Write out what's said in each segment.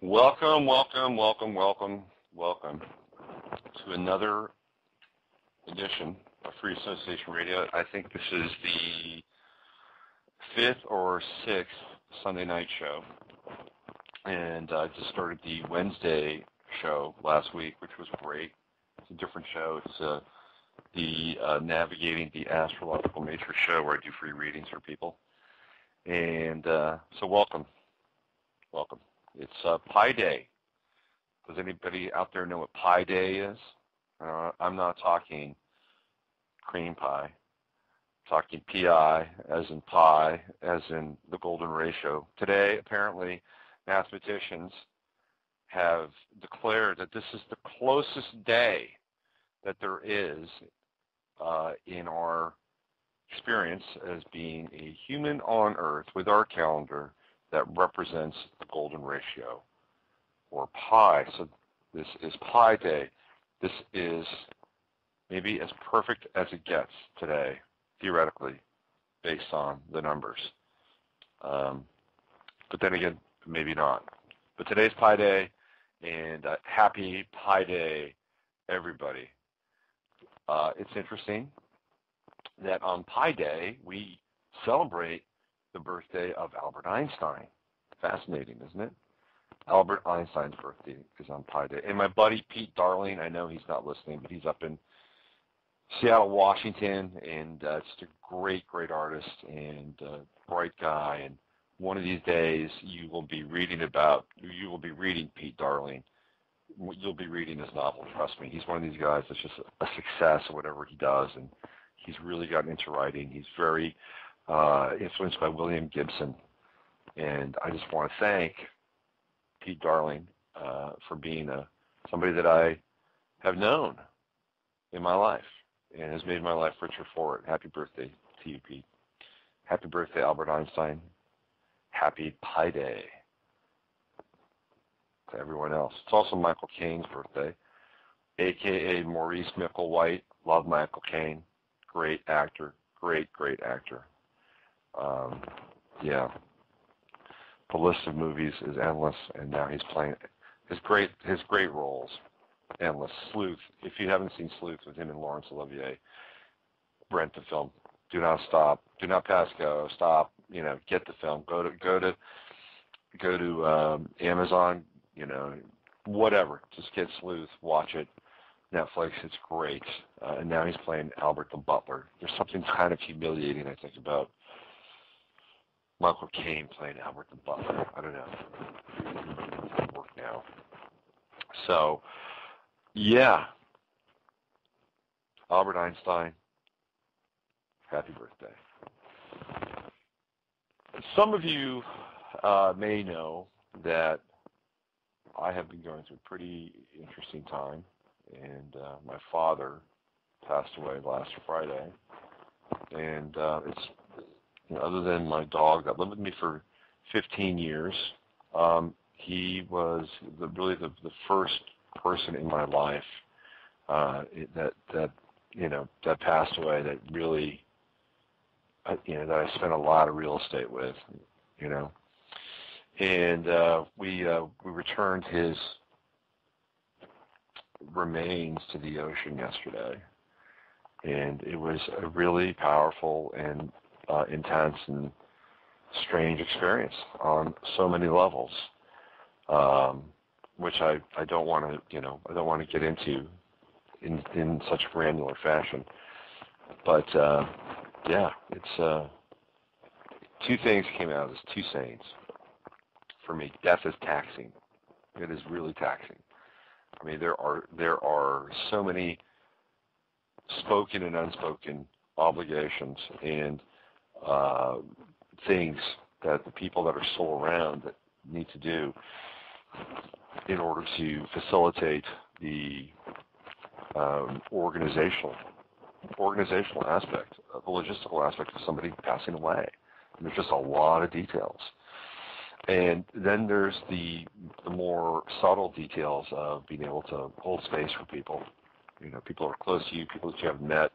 Welcome to another edition of Free Association Radio. I think this is the fifth or sixth Sunday night show, and I just started the Wednesday show last week, which was great. It's a different show. It's the Navigating the Astrological Matrix show, where I do free readings for people. And so welcome. It's Pi Day. Does anybody out there know what Pi Day is? I'm not talking cream pie. I'm talking PI, as in pi, as in the golden ratio. Today, apparently, mathematicians have declared that this is the closest day that there is in our experience as being a human on Earth with our calendar that represents the golden ratio, or pi. So this is Pi Day. This is maybe as perfect as it gets today, theoretically, based on the numbers. But then again, maybe not. But today's Pi Day, and happy Pi Day, everybody. It's interesting that on Pi Day, we celebrate the birthday of Albert Einstein. Fascinating, isn't it? Albert Einstein's birthday is on Pi Day. And my buddy Pete Darling, I know he's not listening, but he's up in Seattle, Washington, and just a great artist and bright guy. And one of these days, you will be reading Pete Darling. You'll be reading his novel, trust me. He's one of these guys that's just a success at whatever he does, and he's really gotten into writing. He's very influenced by William Gibson, and I just want to thank Pete Darling for being somebody that I have known in my life and has made my life richer for it. Happy birthday to you, Pete. Happy birthday, Albert Einstein. Happy Pi Day to everyone else. It's also Michael Caine's birthday, a.k.a. Maurice Micklewhite. Love Michael Caine. Great actor. Great actor. Yeah. The list of movies is endless, and now he's playing his great roles. Endless. Sleuth. If you haven't seen Sleuth with him and Laurence Olivier, rent the film. Do not stop. Do not pass go. Stop. Get the film. Go to Amazon. Whatever. Just get Sleuth. Watch it. Netflix. It's great. And now he's playing Albert the Butler. There's something kind of humiliating, I think, about Michael Caine playing Albert the Butler. I don't know. It doesn't work now. So, yeah. Albert Einstein, happy birthday. Some of you may know that I have been going through a pretty interesting time, and my father passed away last Friday, and it's other than my dog that lived with me for 15 years, he was really the first person in my life that passed away that really that I spent a lot of real estate with, and we returned his remains to the ocean yesterday, and it was a really powerful and intense and strange experience on so many levels, which I don't want to get into in such granular fashion. But yeah, it's two things came out of this, two sayings for me. Death is taxing. It is really taxing. I mean, there are so many spoken and unspoken obligations and things that the people that are still around that need to do in order to facilitate the organizational aspect, the logistical aspect of somebody passing away. And there's just a lot of details. And then there's the more subtle details of being able to hold space for people. People are close to you, people that you haven't met,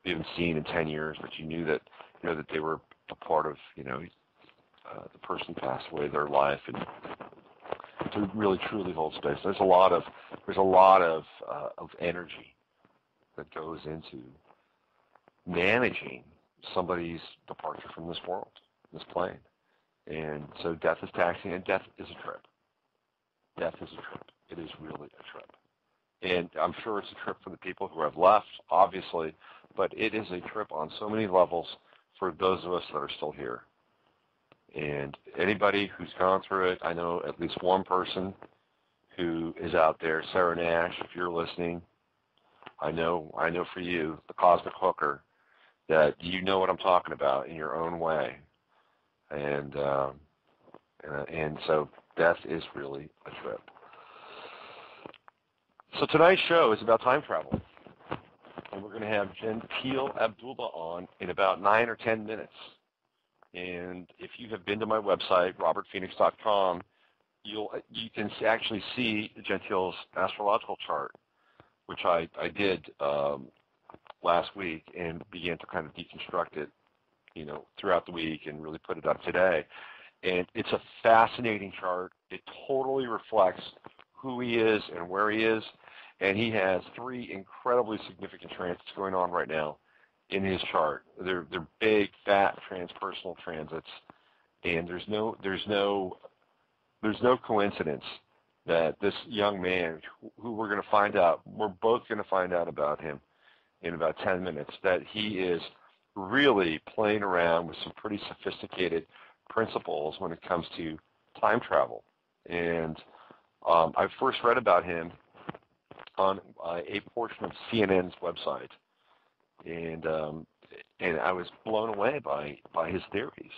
you haven't seen in 10 years, but you knew that that they were a part of the person passed away, their life, and to really truly hold space. There's a lot of energy that goes into managing somebody's departure from this world, this plane. And so death is taxing, and death is a trip. Death is a trip. It is really a trip. And I'm sure it's a trip for the people who have left, obviously, but it is a trip on so many levels for those of us that are still here. And anybody who's gone through it, I know at least one person who is out there, Sarah Nash, if you're listening, I know for you, the cosmic hooker, that you know what I'm talking about in your own way. And so death is really a trip. So tonight's show is about time travel. And we're going to have Gentill Abdullah on in about 9 or 10 minutes. And if you have been to my website, robertphoenix.com, you can actually see Gentill's astrological chart, which I did last week and began to kind of deconstruct it, throughout the week and really put it up today. And it's a fascinating chart. It totally reflects who he is and where he is. And he has 3 incredibly significant transits going on right now in his chart. They're big, fat transpersonal transits, and there's no coincidence that this young man, who we're going to find out, we're both going to find out about him in about 10 minutes, that he is really playing around with some pretty sophisticated principles when it comes to time travel. And I first read about him on a portion of CNN's website, and I was blown away by his theories,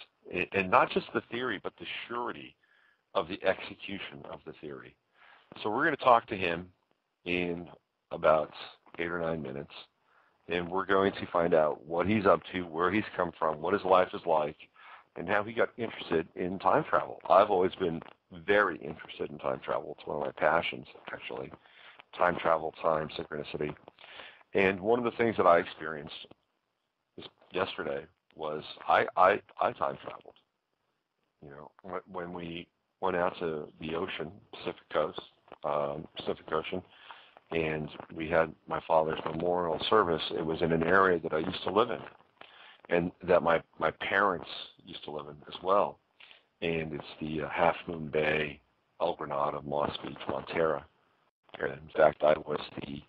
and not just the theory, but the surety of the execution of the theory. So we're going to talk to him in about 8 or 9 minutes, and we're going to find out what he's up to, where he's come from, what his life is like, and how he got interested in time travel. I've always been very interested in time travel. It's one of my passions, actually. Time travel, time, synchronicity. And one of the things that I experienced yesterday was I time traveled. When we went out to the ocean, Pacific Ocean, and we had my father's memorial service. It was in an area that I used to live in, and that my parents used to live in as well. And it's the Half Moon Bay, El Granada, Moss Beach, Montera. And in fact, I was the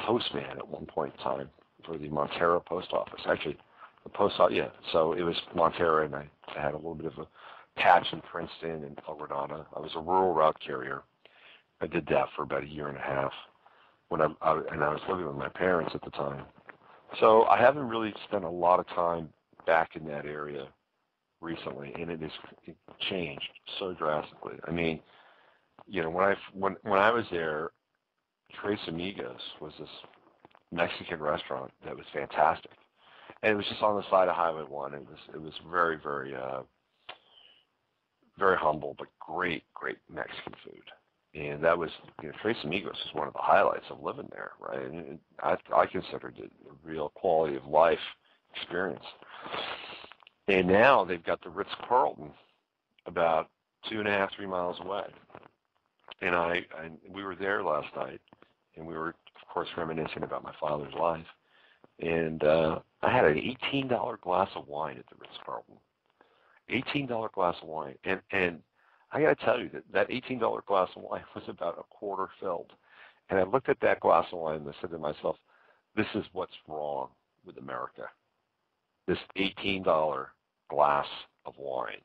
postman at one point in time for the Montera post office. Actually, the post office, yeah. So it was Montera, and I had a little bit of a patch in Princeton and El Granada. I was a rural route carrier. I did that for about a year and a half when I was living with my parents at the time. So I haven't really spent a lot of time back in that area recently, and it changed so drastically. I mean, when I was there, Tres Amigos was this Mexican restaurant that was fantastic, and it was just on the side of Highway 1. It was very, very, very humble, but great Mexican food. And that was, Tres Amigos was one of the highlights of living there, right? And I considered it a real quality of life experience. And now they've got the Ritz-Carlton about 2.5, 3 miles away. And we were there last night, and we were, of course, reminiscing about my father's life. And I had an $18 glass of wine at the Ritz-Carlton. $18 glass of wine. And I got to tell you that $18 glass of wine was about a quarter filled. And I looked at that glass of wine and I said to myself, this is what's wrong with America. This $18 glass of wine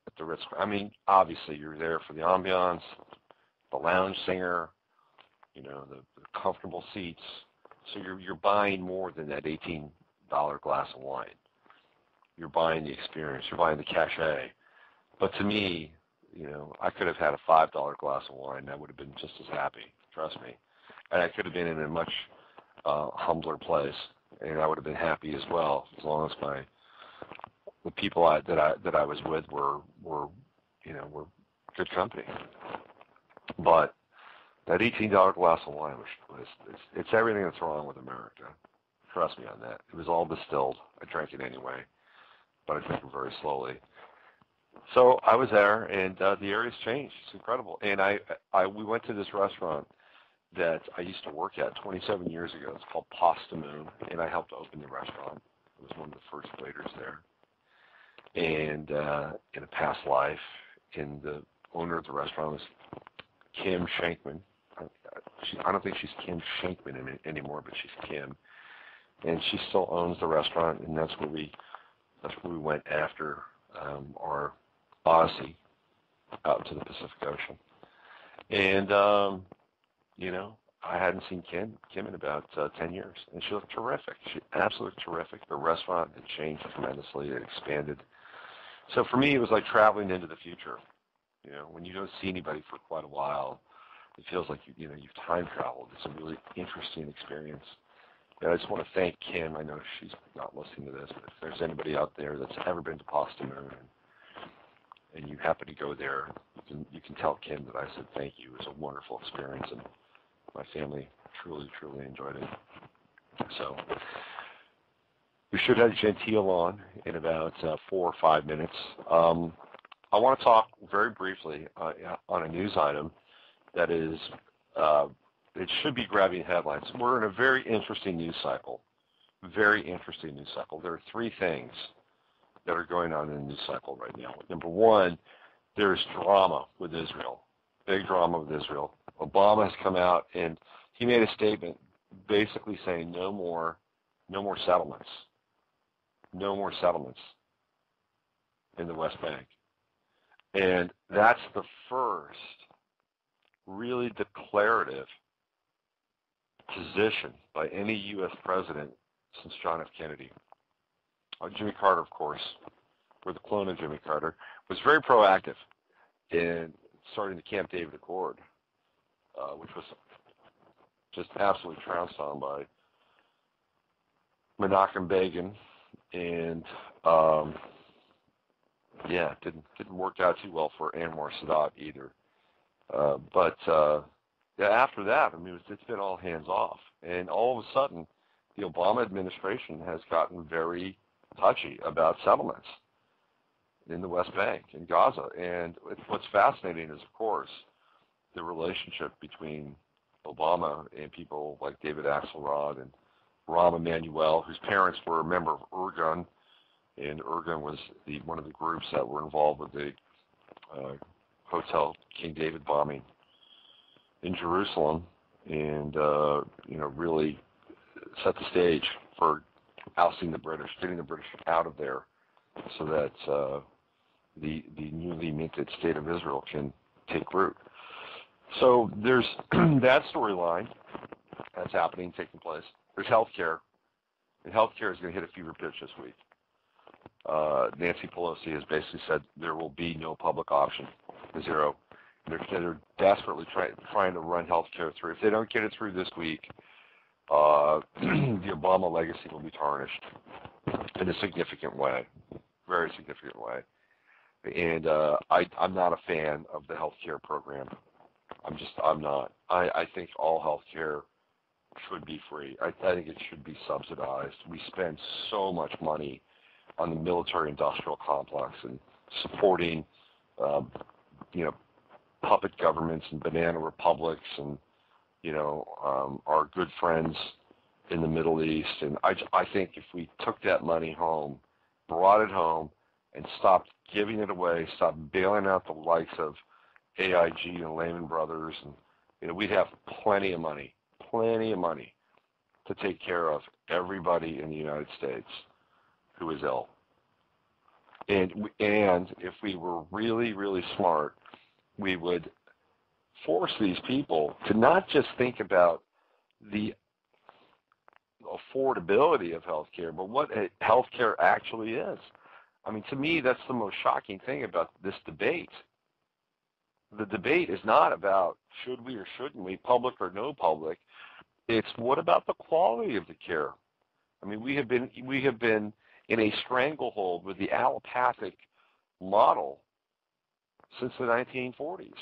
at the Ritz. I mean, obviously you're there for the ambiance, the lounge singer, the comfortable seats. So you're buying more than that $18 glass of wine. You're buying the experience. You're buying the cachet. But to me, I could have had a $5 glass of wine. I would have been just as happy. Trust me. And I could have been in a much humbler place, and I would have been happy as well, as long as the people that I was with were good company. But that $18 glass of wine it's everything that's wrong with America. Trust me on that. It was all distilled. I drank it anyway, but I drank it very slowly. So I was there, and the area's changed. It's incredible. And we went to this restaurant that I used to work at 27 years ago. It's called Pasta Moon, and I helped open the restaurant. I was one of the first waiters there. And in a past life, and the owner of the restaurant was Kim Shankman. I don't think she's Kim Shankman anymore, but she's Kim. And she still owns the restaurant, and that's where we went after our odyssey out to the Pacific Ocean. And I hadn't seen Kim in about 10 years, and she looked terrific. She absolutely terrific. The restaurant had changed tremendously. It expanded. So for me, it was like traveling into the future. When you don't see anybody for quite a while, it feels like you've time traveled. It's a really interesting experience. And I just want to thank Kim. I know she's not listening to this, but if there's anybody out there that's ever been to Pasta Moon and you happen to go there, you can tell Kim that I said thank you. It was a wonderful experience, and my family truly, truly enjoyed it. So we should have Gentill on in about 4 or 5 minutes. I want to talk very briefly on a news item that is, it should be grabbing headlines. We're in a very interesting news cycle. Very interesting news cycle. There are 3 things that are going on in the news cycle right now. Number 1, there's drama with Israel. Big drama with Israel. Obama has come out and he made a statement basically saying no more settlements. No more settlements in the West Bank. And that's the first really declarative position by any U.S. president since John F. Kennedy. Jimmy Carter, of course, or the clone of Jimmy Carter, was very proactive in starting the Camp David Accord, which was just absolutely trounced on by Menachem Begin, and didn't work out too well for Anwar Sadat either. But after that, it's been all hands off, and all of a sudden, the Obama administration has gotten very touchy about settlements in the West Bank, in Gaza. And what's fascinating is, of course, the relationship between Obama and people like David Axelrod and Rahm Emanuel, whose parents were a member of Irgun, and Irgun was one of the groups that were involved with the Hotel King David bombing in Jerusalem, and really set the stage for ousting the British, getting the British out of there, so that the newly minted state of Israel can take root. So there's that storyline that's happening, taking place. There's healthcare, and healthcare is going to hit a fever pitch this week. Nancy Pelosi has basically said there will be no public option, zero. They're desperately trying to run healthcare through. If they don't get it through this week, the Obama legacy will be tarnished in a significant way, very significant way. And I'm not a fan of the healthcare program. I'm not. I think all healthcare should be free. I think it should be subsidized. We spend so much money on the military-industrial complex and supporting, puppet governments and banana republics and, our good friends in the Middle East. And I think if we took that money home, brought it home, and stopped giving it away, stopped bailing out the likes of AIG and Lehman Brothers, and we'd have plenty of money to take care of everybody in the United States who is ill. And if we were really, really smart, we would force these people to not just think about the affordability of healthcare, but what healthcare actually is. To me, that's the most shocking thing about this debate. The debate is not about should we or shouldn't we, public or no public. It's what about the quality of the care? We have been in a stranglehold with the allopathic model since the 1940s.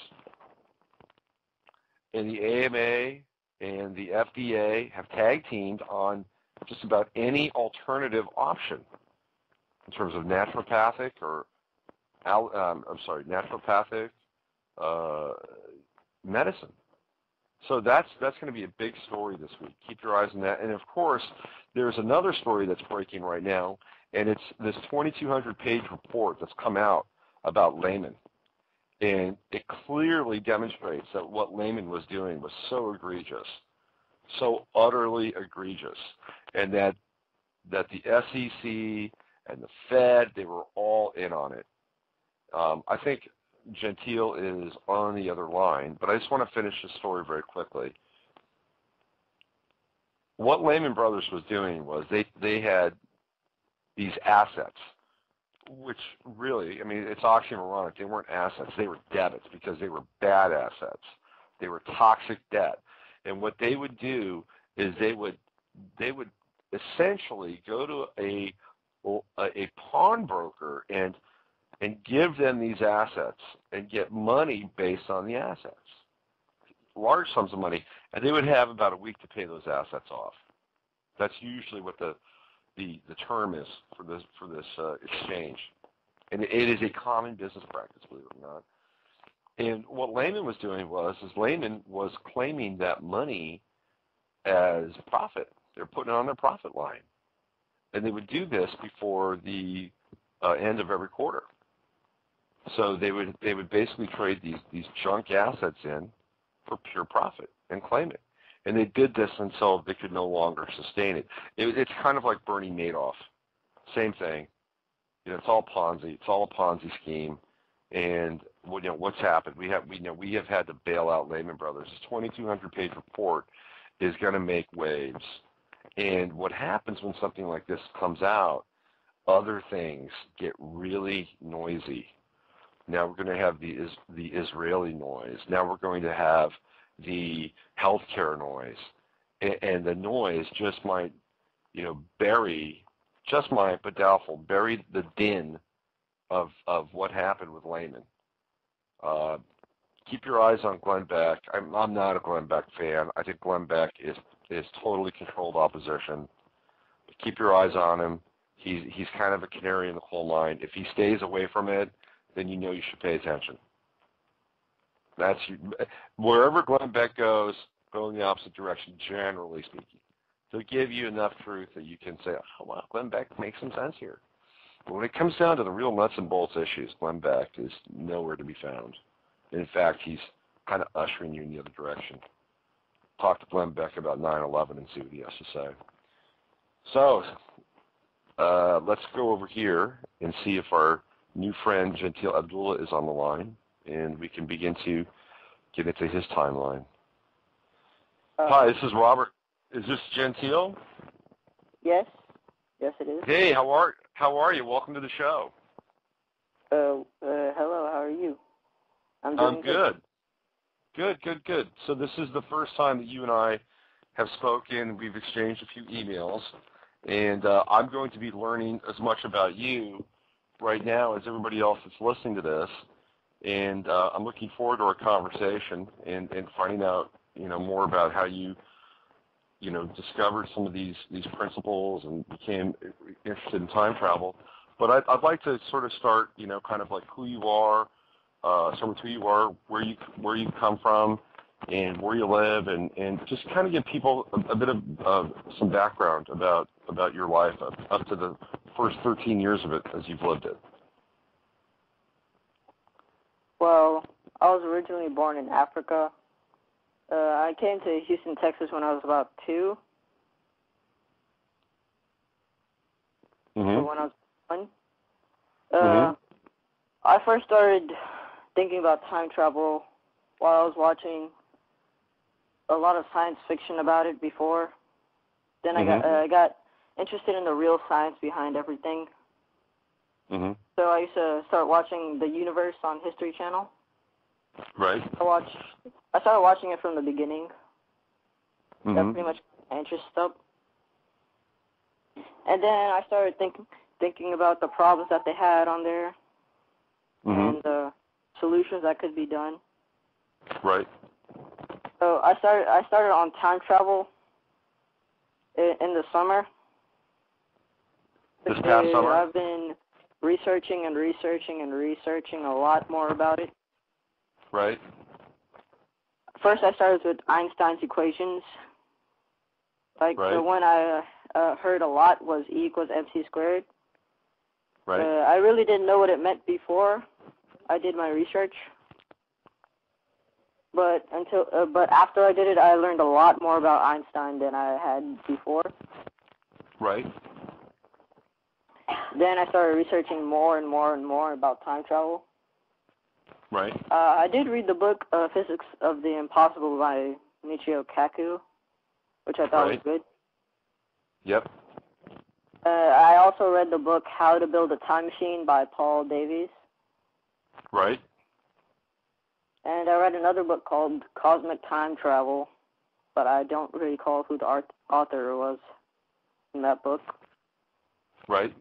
And the AMA and the FDA have tag teamed on just about any alternative option in terms of naturopathic or naturopathic medicine. So that's going to be a big story this week. Keep your eyes on that. And of course, there's another story that's breaking right now, and it's this 2,200-page report that's come out about Lehman. And it clearly demonstrates that what Lehman was doing was so egregious, so utterly egregious, and that the SEC and the Fed, they were all in on it. I think Gentill is on the other line, but I just want to finish the story very quickly. What Lehman Brothers was doing was they had these assets, which really, I mean, it's oxymoronic. They weren't assets. They were debits because they were bad assets. They were toxic debt. And what they would do is they would essentially go to a pawnbroker and give them these assets and get money based on the assets, large sums of money, and they would have about a week to pay those assets off. That's usually what the term is for this exchange, and it is a common business practice, believe it or not. And what Lehman was doing was Lehman was claiming that money as profit. They're putting it on their profit line, and they would do this before the end of every quarter. So they would basically trade these junk assets in for pure profit and claim it. And they did this until they could no longer sustain it. It's kind of like Bernie Madoff. Same thing. You know, it's all Ponzi. It's all a Ponzi scheme. And what's happened? We have had to bail out Lehman Brothers. This 2,200-page report is going to make waves. And what happens when something like this comes out? Other things get really noisy. Now we're going to have the Israeli noise. Now we're going to have the healthcare noise, and the noise just might, bury, but doubtful, bury the din of what happened with Lehman. Keep your eyes on Glenn Beck. I'm not a Glenn Beck fan. I think Glenn Beck is totally controlled opposition. But keep your eyes on him. He's kind of a canary in the coal mine. If he stays away from it, then you should pay attention. Wherever Glenn Beck goes, go in the opposite direction, generally speaking. He'll give you enough truth that you can say, oh, wow, Glenn Beck makes some sense here. But when it comes down to the real nuts and bolts issues, Glenn Beck is nowhere to be found. In fact, he's kind of ushering you in the other direction. Talk to Glenn Beck about 9/11 and see what he has to say. So let's go over here and see if our new friend Gentill Abdullah is on the line, and we can begin to get into his timeline. Hi, this is Robert. Is this Gentill? Yes. Yes, it is. Hey, how are you? Welcome to the show. Hello. How are you? I'm good. Good. So this is the first time that you and I have spoken. We've exchanged a few emails, and I'm going to be learning as much about you right now as everybody else that's listening to this, and I'm looking forward to our conversation and finding out more about how you discovered some of these principles and became interested in time travel. But I'd like to sort of start kind of like who you are, start with who you are, where you come from, and where you live, and just kind of give people a bit of some background about your life up to the first 13 years of it as you've lived it. Well, I was originally born in Africa. I came to Houston, Texas when I was about 2. Mm-hmm. So when I was 1. I first started thinking about time travel while I was watching a lot of science fiction about it before. Then I got interested in the real science behind everything. Mm-hmm. So I used to start watching The Universe on History Channel. Right. I started watching it from the beginning. Mm-hmm. That pretty much got my interest up. And then I started thinking about the problems that they had on there, and the solutions that could be done. Right. So I started on time travel in the summer. This past summer? researching and researching and researching a lot more about it. Right. First, I started with Einstein's equations. Like, the one I heard a lot was E equals mc squared. Right. I really didn't know what it meant before I did my research. But after I did it, I learned a lot more about Einstein than I had before. Right. Then I started researching more and more and more about time travel. Right. I did read the book Physics of the Impossible by Michio Kaku, which I thought was good. Yep. I also read the book How to Build a Time Machine by Paul Davies. Right. And I read another book called Cosmic Time Travel, but I don't recall who the author was in that book. Right.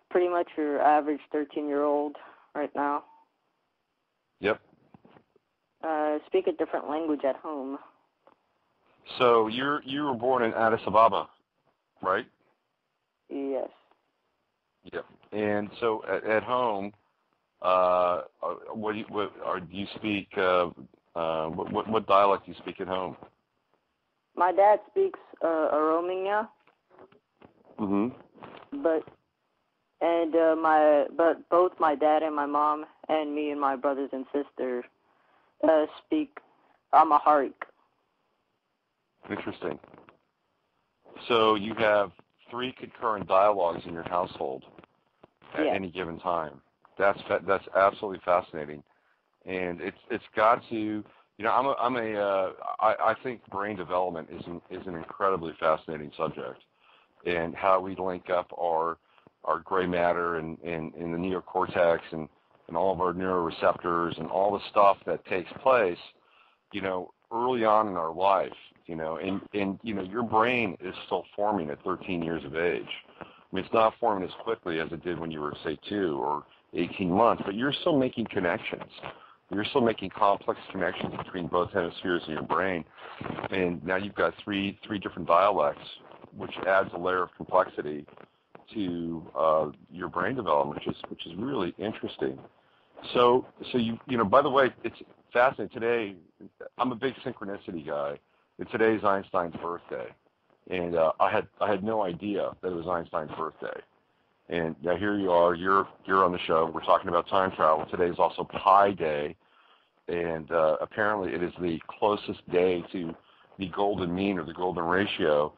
Pretty much your average 13-year-old right now. Yep. Speak a different language at home. So you were born in Addis Ababa, right? Yes. Yep. And so at home, do you speak? What dialect do you speak at home? My dad speaks Oromia. But both my dad and my mom and me and my brothers and sister speak Amharic. Interesting. So you have 3 concurrent dialogues in your household at any given time. That's absolutely fascinating, and it's got to. I think brain development is an incredibly fascinating subject, and how we link up our gray matter and the neocortex and all of our neuroreceptors and all the stuff that takes place, early on in our life, and your brain is still forming at 13 years of age. I mean, it's not forming as quickly as it did when you were, say, 2 or 18 months, but you're still making connections. You're still making complex connections between both hemispheres of your brain, and now you've got three different dialects, which adds a layer of complexity to your brain development, which is really interesting. So by the way, it's fascinating. Today, I'm a big synchronicity guy, and today's Einstein's birthday, and I had no idea that it was Einstein's birthday. And now here you are, you're on the show. We're talking about time travel. Today is also Pi Day, and apparently it is the closest day to the golden mean or the golden ratio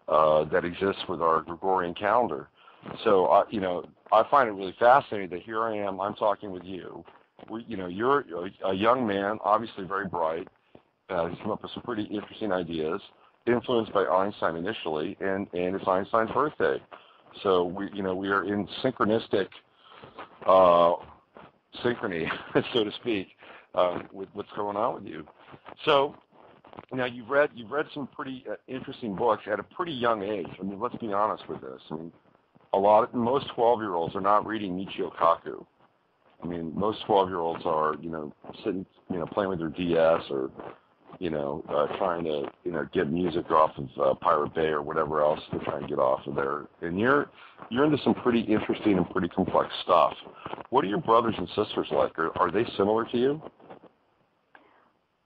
that exists with our Gregorian calendar. So I find it really fascinating that here I am. I'm talking with you. You're a young man, obviously very bright. He's come up with some pretty interesting ideas, influenced by Einstein initially, and it's Einstein's birthday. So we are in synchronistic synchrony, so to speak, with what's going on with you. So now you've read some pretty interesting books at a pretty young age. I mean, let's be honest with this. I mean, most 12-year-olds are not reading Michio Kaku. I mean, most 12-year-olds are sitting playing with their DS or trying to get music off of Pirate Bay or whatever else they're trying to get off of there. And you're into some pretty interesting and pretty complex stuff. What are your brothers and sisters like? Are they similar to you?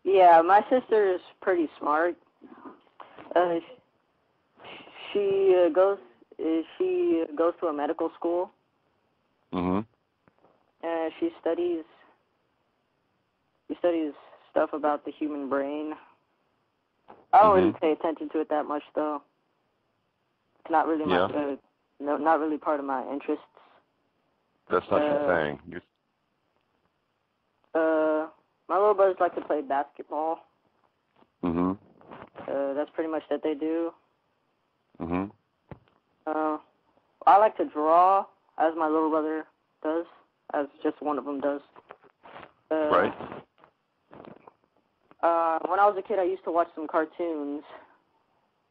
Yeah, my sister is pretty smart. She goes to a medical school. She studies stuff about the human brain. I don't really pay attention to it that much, though. It's not really not really part of my interests. That's not your thing. My little brothers like to play basketball. That's pretty much what they do. I like to draw, as my little brother does, as just one of them does. Right. When I was a kid, I used to watch some cartoons,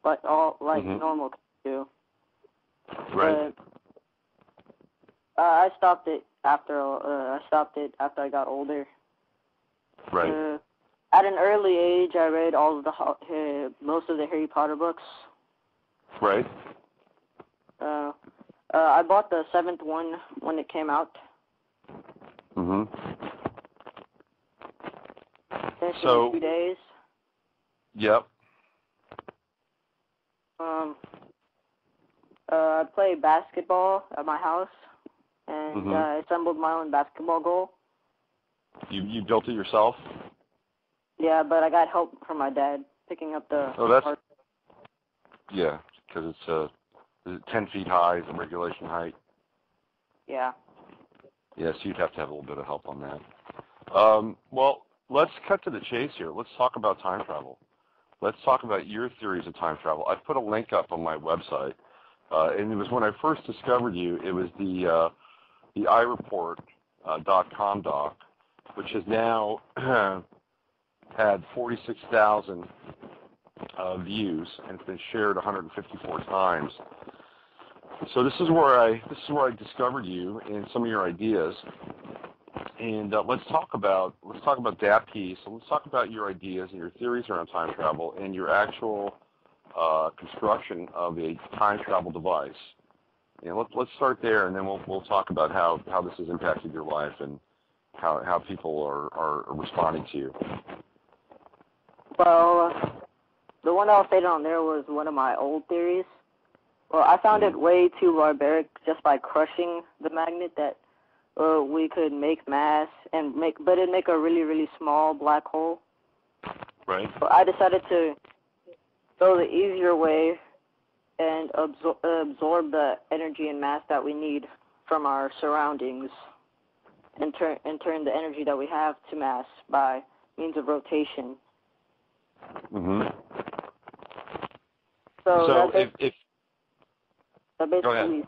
but all like normal kids do. Right. I stopped it after I got older. Right. At an early age, I read most of the Harry Potter books. Right. I bought the 7th one when it came out. Finished So, in 2 days. Yep. I play basketball at my house, and I assembled my own basketball goal. You built it yourself? Yeah, but I got help from my dad picking up the. Oh, that's. Yeah, because it's is it 10 feet high is the regulation height? Yeah. Yes, you'd have to have a little bit of help on that. Well, let's cut to the chase here. Let's talk about time travel. Let's talk about your theories of time travel. I put a link up on my website, and it was when I first discovered you. It was the ireport.com doc, which has now had 46,000 views, and it's been shared 154 times. So this is where I discovered you and some of your ideas. And let's talk about that piece. And let's talk about your ideas and your theories around time travel and your actual construction of a time travel device. And let's start there, and then we'll talk about how this has impacted your life and how people are responding to you. Well, the one I was stated on there was one of my old theories. Well, I found it way too barbaric just by crushing the magnet that we could make mass but it'd make a really, really small black hole. Right. So I decided to go the easier way and absorb the energy and mass that we need from our surroundings and turn the energy that we have to mass by means of rotation. So that basically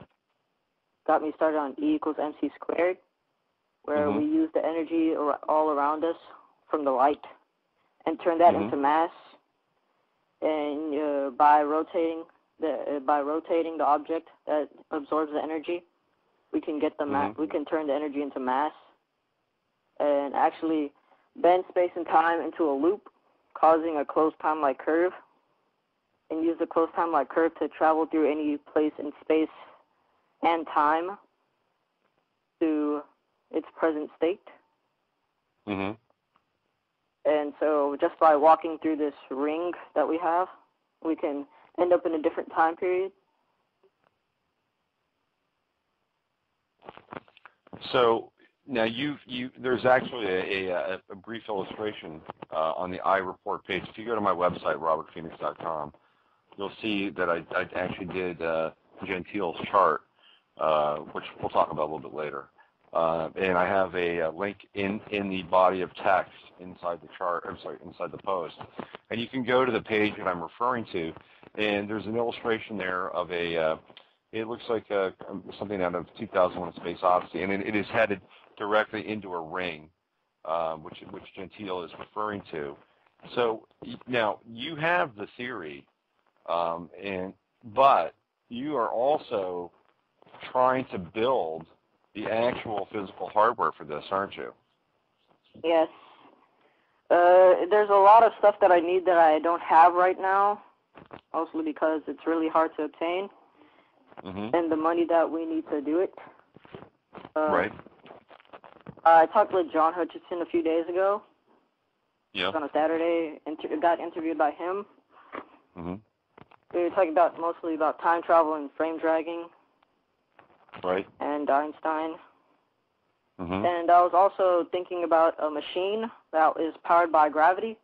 got me started on E equals mc squared, where we use the energy all around us from the light and turn that into mass. And by rotating the object that absorbs the energy, we can get the we can turn the energy into mass and actually bend space and time into a loop, causing a closed time-like curve, and use the closed time-like curve to travel through any place in space and time to its present state. And so just by walking through this ring that we have, we can end up in a different time period. So now there's actually a brief illustration on the iReport page. If you go to my website, robertphoenix.com, you'll see that I actually did Gentills chart, which we'll talk about a little bit later. And I have a link in the body of text inside the chart. Inside the post, and you can go to the page that I'm referring to, and there's an illustration there of it looks like something out of 2001: A Space Odyssey, and it is headed directly into a ring, which Gentill is referring to. So now you have the theory, but you are also trying to build the actual physical hardware for this, aren't you? Yes. There's a lot of stuff that I need that I don't have right now, mostly because it's really hard to obtain, and the money that we need to do it. Right. I talked with John Hutchinson a few days ago. Yeah. On a Saturday, got interviewed by him. We were talking mostly about time travel and frame dragging. Right. And Einstein. And I was also thinking about a machine that is powered by gravity.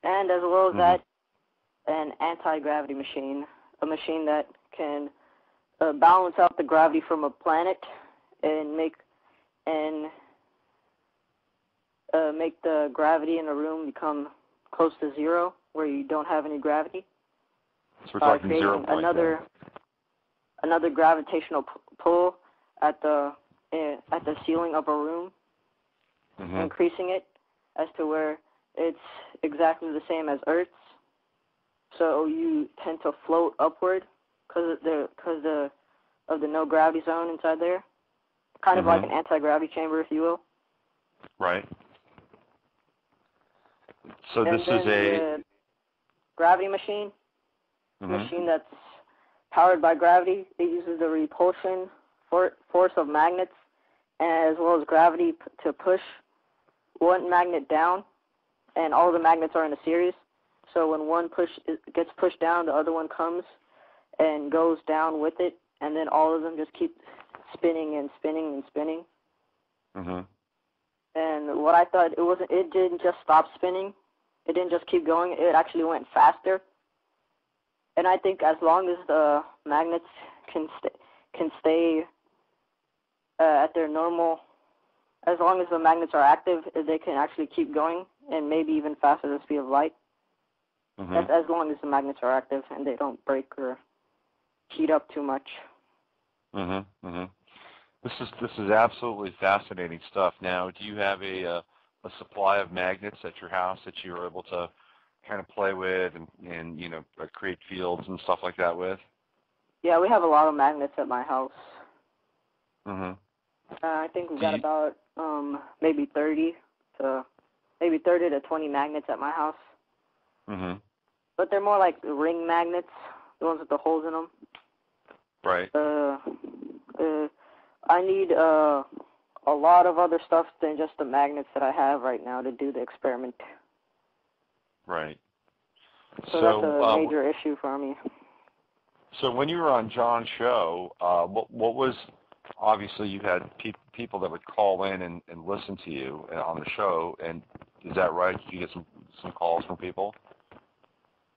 And as well as that, an anti-gravity machine, a machine that can balance out the gravity from a planet and make the gravity in a room become close to zero, where you don't have any gravity. So we're talking 0 point. Another gravitational pull at the ceiling of a room, increasing it as to where it's exactly the same as Earth's. So you tend to float upward because of the no gravity zone inside there, kind of like an anti-gravity chamber, if you will. Right. So this is a gravity machine, machine that's powered by gravity. It uses the repulsion force of magnets as well as gravity to push one magnet down, and all the magnets are in a series. So when one gets pushed down, the other one comes and goes down with it, and then all of them just keep spinning and spinning and spinning. Mm-hmm. And what I thought, it didn't just stop spinning. It didn't just keep going. It actually went faster. And I think as long as the magnets can stay at their normal, as long as the magnets are active, they can actually keep going, and maybe even faster than the speed of light. Mm-hmm. That's as long as the magnets are active and they don't break or heat up too much. Mm-hmm. Mm-hmm. This is absolutely fascinating stuff. Now, do you have a supply of magnets at your house that you're able to kind of play with and create fields and stuff like that with? Yeah, we have a lot of magnets at my house. Mm-hmm. I think we've got about maybe 30 to 20 magnets at my house. Mm-hmm. But they're more like ring magnets, the ones with the holes in them. Right. I need a lot of other stuff than just the magnets that I have right now to do the experiment. Right. So that's a major issue for me. So when you were on John's show, what was, obviously you had people that would call in and listen to you on the show, and is that right? Did you get some calls from people?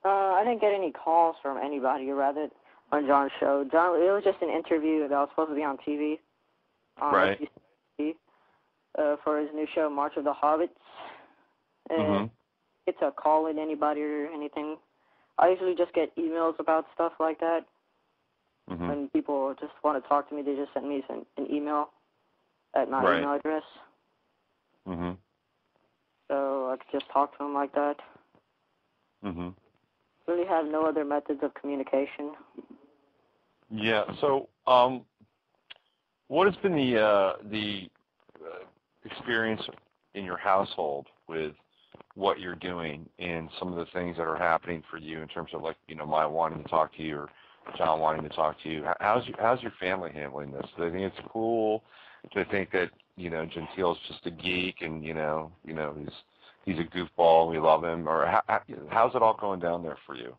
I didn't get any calls from anybody, rather, on John's show. It was just an interview that was supposed to be on TV. Right. For his new show, March of the Hobbits. And it's a call in anybody or anything. I usually just get emails about stuff like that. Mm-hmm. When people just want to talk to me, they just send me an email at my email address. Mm-hmm. So I could just talk to them like that. Mm-hmm. Really have no other methods of communication. Yeah. So, what has been the experience in your household with what you're doing and some of the things that are happening for you in terms of, like, my wanting to talk to you or John wanting to talk to you? How's your family handling this? Do they think it's cool? Do they think that Gentill's just a geek and he's a goofball, we love him, or how's it all going down there for you?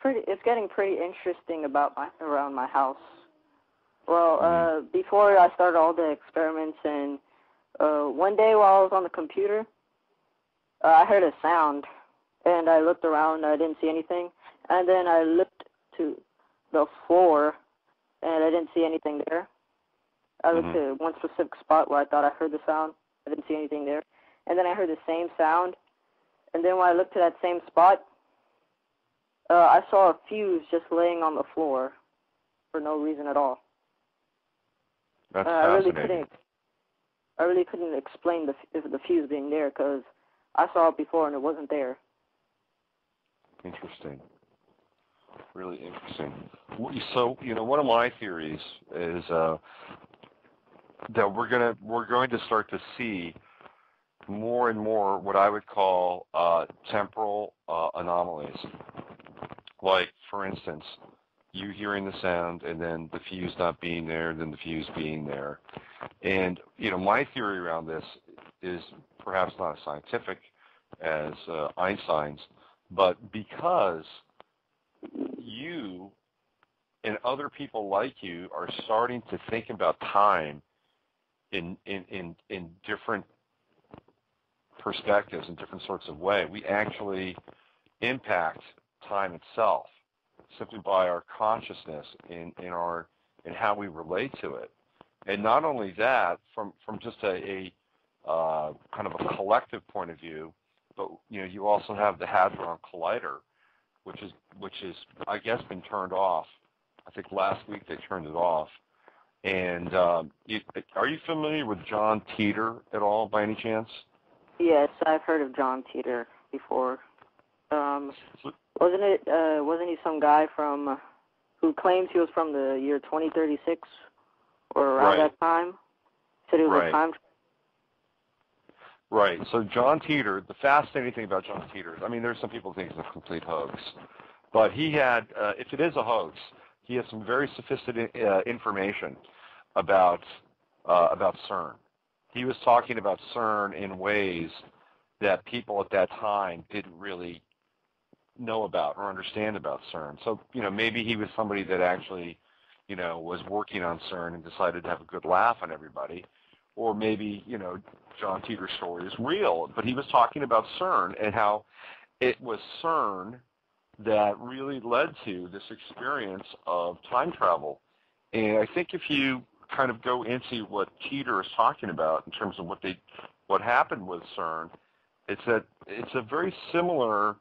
It's getting pretty interesting around my house. Well, before I started all the experiments, and one day while I was on the computer, I heard a sound, and I looked around, and I didn't see anything, and then I looked to the floor, and I didn't see anything there. I looked at one specific spot where I thought I heard the sound. I didn't see anything there. And then I heard the same sound, and then when I looked to that same spot, I saw a fuse just laying on the floor for no reason at all. That's fascinating. I really couldn't explain the fuse being there because I saw it before and it wasn't there. Interesting. Really interesting. So, one of my theories is that we're going to start to see more and more what I would call temporal anomalies. Like, for instance, you hearing the sound and then the fuse not being there, then the fuse being there. And, my theory around this is perhaps not as scientific as Einstein's, but because you and other people like you are starting to think about time in different perspectives, in different sorts of way, we actually impact time itself simply by our consciousness in how we relate to it. And not only that, from just a kind of a collective point of view, but you also have the Hadron Collider, which is I guess been turned off. I think last week they turned it off. And are you familiar with John Titor at all, by any chance? Yes, I've heard of John Titor before. Wasn't he some guy who claims he was from the year 2036 or around that time? Said he was a time. Right. So John Titor, the fascinating thing about John Titor, I mean, there's some people who think it's a complete hoax. But he had, if it is a hoax, he has some very sophisticated information about CERN. He was talking about CERN in ways that people at that time didn't really know about or understand about CERN. So, maybe he was somebody that actually, was working on CERN and decided to have a good laugh on everybody. Or maybe, John Titor's story is real. But he was talking about CERN and how it was CERN that really led to this experience of time travel. And I think if you kind of go into what Titor is talking about in terms of what happened with CERN, it's a very similar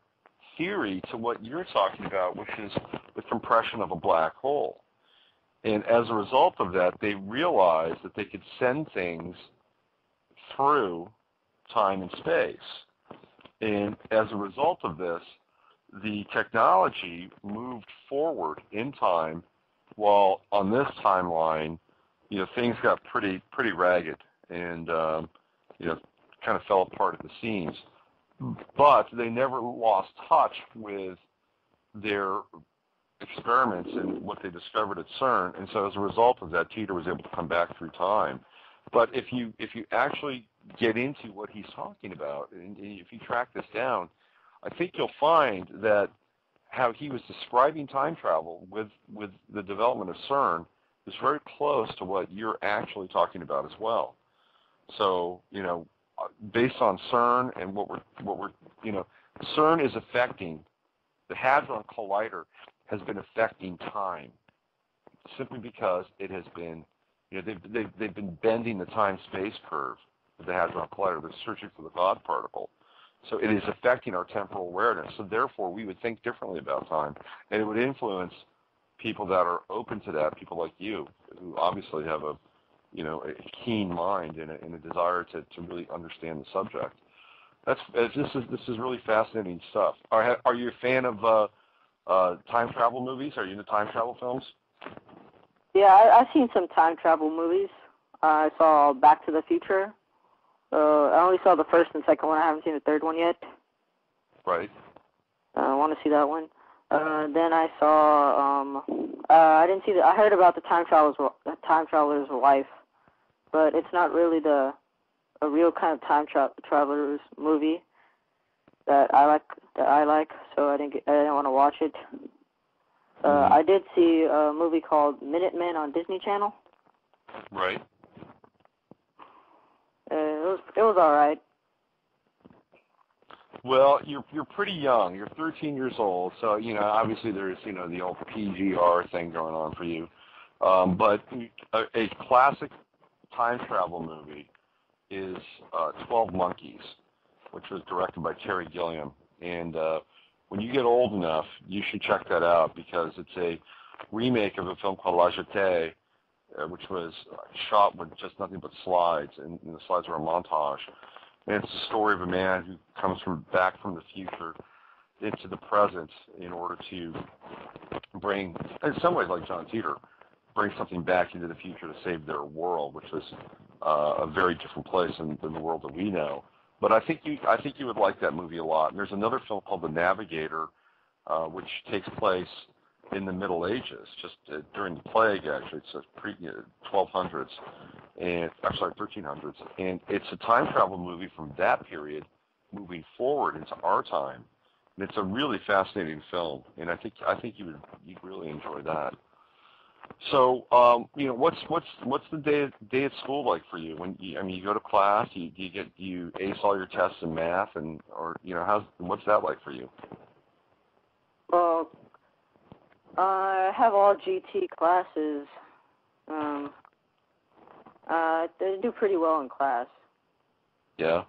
theory to what you're talking about, which is the compression of a black hole. And as a result of that, they realized that they could send things through time and space. And as a result of this, the technology moved forward in time, while on this timeline, things got pretty ragged and, kind of fell apart at the seams. But they never lost touch with their experiments and what they discovered at CERN, and so as a result of that, Titor was able to come back through time. But if you actually get into what he's talking about, and if you track this down, I think you'll find that how he was describing time travel with the development of CERN is very close to what you're actually talking about as well. So, based on CERN and what we're CERN is affecting, the Hadron Collider has been affecting time simply because it has been, they've been bending the time-space curve of the Hadron Collider. They're searching for the God particle. So it is affecting our temporal awareness. So therefore, we would think differently about time, and it would influence people that are open to that, people like you, who obviously have a keen mind and a desire to really understand the subject. This is really fascinating stuff. Are you a fan of time travel movies? Are you into time travel films? Yeah, I've seen some time travel movies. I saw Back to the Future. I only saw the first and second one. I haven't seen the third one yet. Right. I want to see that one. Then I saw. I didn't see. I heard about the time traveler's wife, but it's not really a real kind of time traveler's movie that I like. So I didn't want to watch it. I did see a movie called Minutemen on Disney Channel. Right. It was all right. Well, you're pretty young. You're 13 years old, so obviously there's the old PGR thing going on for you. But a classic time travel movie is 12 Monkeys, which was directed by Terry Gilliam. And when you get old enough, you should check that out because it's a remake of a film called La Jetée, which was shot with just nothing but slides, and the slides were a montage. And it's the story of a man who comes back from the future into the present in order to bring, in some ways like John Titor, bring something back into the future to save their world, which is a very different place than the world that we know. But I think you would like that movie a lot. And there's another film called The Navigator, which takes place in the Middle Ages, just during the plague. Actually, it's pre 1200s, and I'm sorry, 1300s, and it's a time travel movie from that period, moving forward into our time. And it's a really fascinating film, and I think you'd really enjoy that. So, what's the day at school like for you? When you go to class, do you ace all your tests in math, what's that like for you? Well, I have all GT classes. They do pretty well in class. Yeah.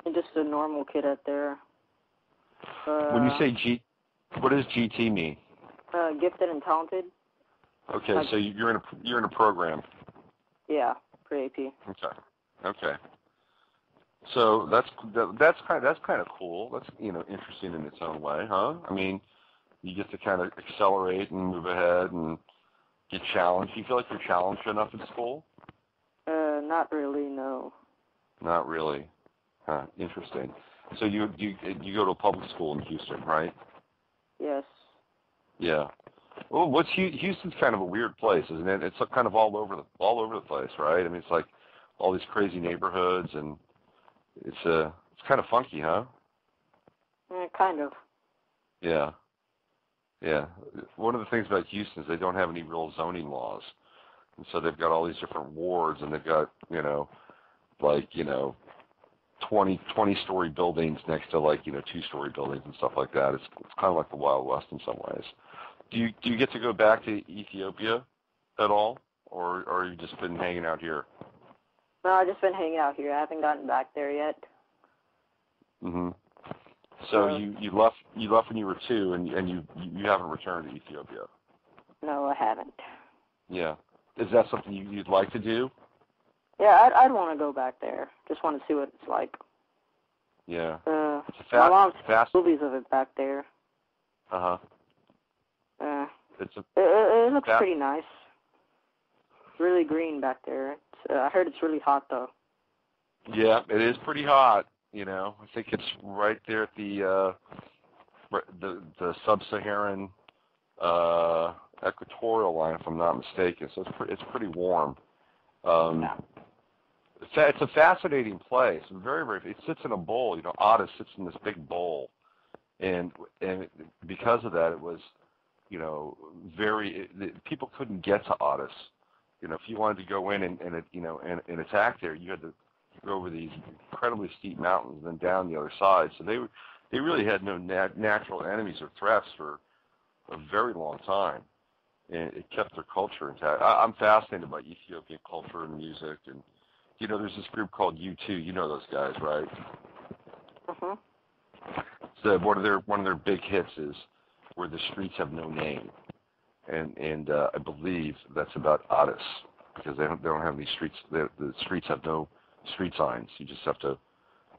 I'm just a normal kid out there. When you say what does GT mean? Gifted and talented. Okay, so you're in a program. Yeah, for AP. Okay. So that's kind of cool. That's interesting in its own way, huh? I mean, you get to kind of accelerate and move ahead and get challenged. Do you feel like you're challenged enough in school? Not really, no. Not really. Huh, interesting. So you go to a public school in Houston, right? Yes. Yeah. Well, Houston's kind of a weird place, isn't it? It's kind of all over the place, right? I mean, it's like all these crazy neighborhoods, and it's kind of funky, huh? Kind of. Yeah. Yeah. One of the things about Houston is they don't have any real zoning laws, and so they've got all these different wards, and they've got 20-story buildings next to 2-story buildings and stuff like that. It's kind of like the Wild West in some ways. Do you get to go back to Ethiopia at all, or you just been hanging out here? No, I've just been hanging out here. I haven't gotten back there yet. Mhm. So you left when you were 2, and you haven't returned to Ethiopia. No, I haven't. Yeah. Is that something you'd like to do? Yeah, I'd want to go back there. Just want to see what it's like. Yeah. My mom's movies of it back there. Uh-huh. It looks pretty nice. It's really green back there. I heard it's really hot though. Yeah, it is pretty hot. I think it's right there at the sub-Saharan equatorial line, if I'm not mistaken. So it's pretty warm. It's a fascinating place. Very, very. It sits in a bowl. Addis sits in this big bowl, and because of that, it was, people couldn't get to Addis. If you wanted to go in and attack there, you had to go over these incredibly steep mountains and then down the other side. So they really had no natural enemies or threats for a very long time, and it kept their culture intact. I'm fascinated by Ethiopian culture and music, and there's this group called U2. You know those guys, right? Uh-huh. So one of their big hits is "Where the Streets Have No Name," and I believe that's about Addis, because they don't have any streets. The streets have no street signs. You just have to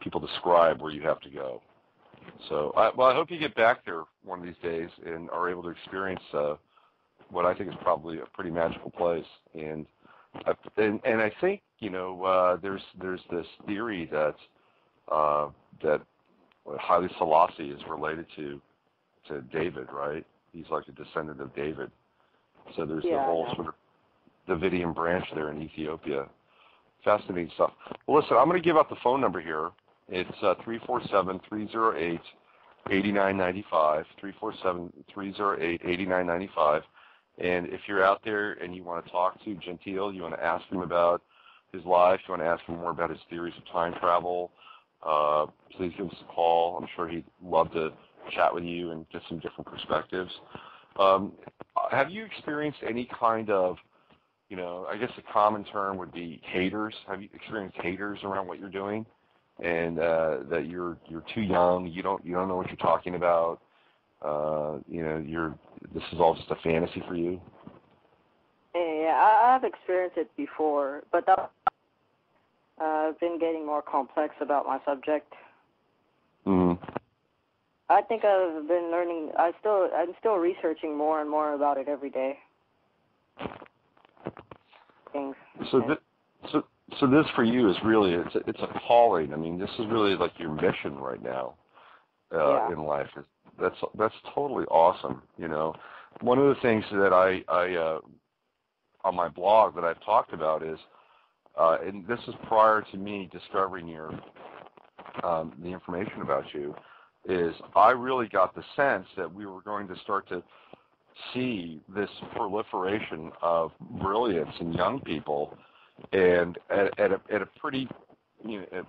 people describe where you have to go. So I hope you get back there one of these days and are able to experience what I think is probably a pretty magical place. And I think there's this theory that Haile Selassie is related to David, right? He's like a descendant of David. So there's the whole sort of Davidian branch there in Ethiopia. Fascinating stuff. Well, listen, I'm going to give out the phone number here. It's 347-308-8995, 347-308-8995. And if you're out there and you want to talk to Gentil, you want to ask him about his life, you want to ask him more about his theories of time travel, please give us a call. I'm sure he'd love to chat with you and get some different perspectives. Have you experienced any kind of, I guess the common term would be haters? Have you experienced haters around what you're doing, and that you're too young, you don't know what you're talking about? This is all just a fantasy for you? Yeah, I've experienced it before, but I've been getting more complex about my subject. Mm-hmm. I think I've been learning. I'm still researching more and more about it every day. Things. So this for you is really it's a calling. I mean, this is really like your mission right now in life. That's totally awesome. One of the things that I on my blog that I've talked about is, and this is prior to me discovering the information about you, is I really got the sense that we were going to start to see this proliferation of brilliance in young people, and at a pretty a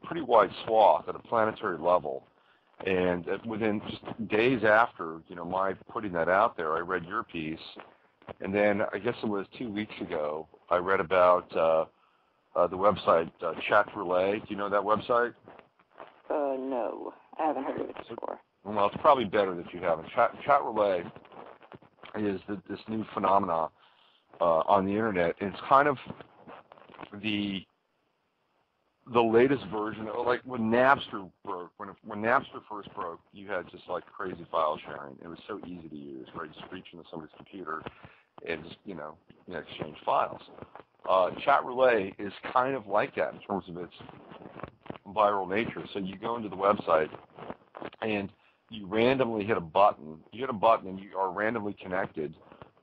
pretty wide swath at a planetary level. And within just days after my putting that out there, I read your piece, and then I guess it was 2 weeks ago I read about the website Chat Relay. Do you know that website? No, I haven't heard of it before. Well, it's probably better that you haven't. Chat Relay is this new phenomena on the internet. It's kind of the latest version, like when Napster broke. When Napster first broke, you had just like crazy file sharing. It was so easy to use, right? Just reach into somebody's computer and just exchange files. Chat Relay is kind of like that in terms of its viral nature. So you go into the website and you randomly hit a button. You hit a button and you are randomly connected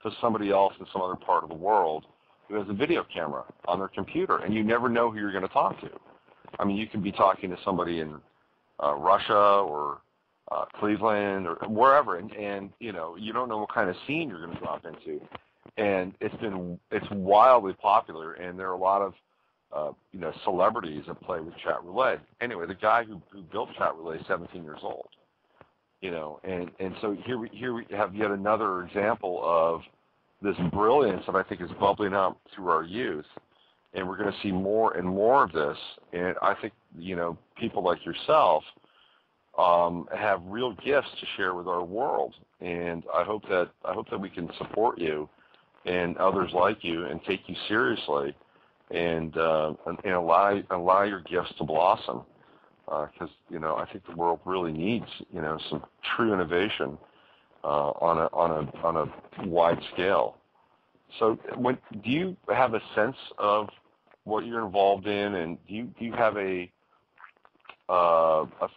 to somebody else in some other part of the world who has a video camera on their computer, and you never know who you're going to talk to. I mean, you can be talking to somebody in Russia or Cleveland or wherever, and you know, you don't know what kind of scene you're going to drop into. And it's wildly popular, and there are a lot of you know, celebrities that play with chat roulette. Anyway, the guy who built chat roulette is 17 years old. You know, and so here we have yet another example of this brilliance that I think is bubbling up through our youth, and we're going to see more and more of this. And I think, you know, people like yourself have real gifts to share with our world, and I hope that we can support you and others like you and take you seriously, and allow your gifts to blossom. Because you know, I think the world really needs, you know, some true innovation on a wide scale. So, do you have a sense of what you're involved in, and do you have a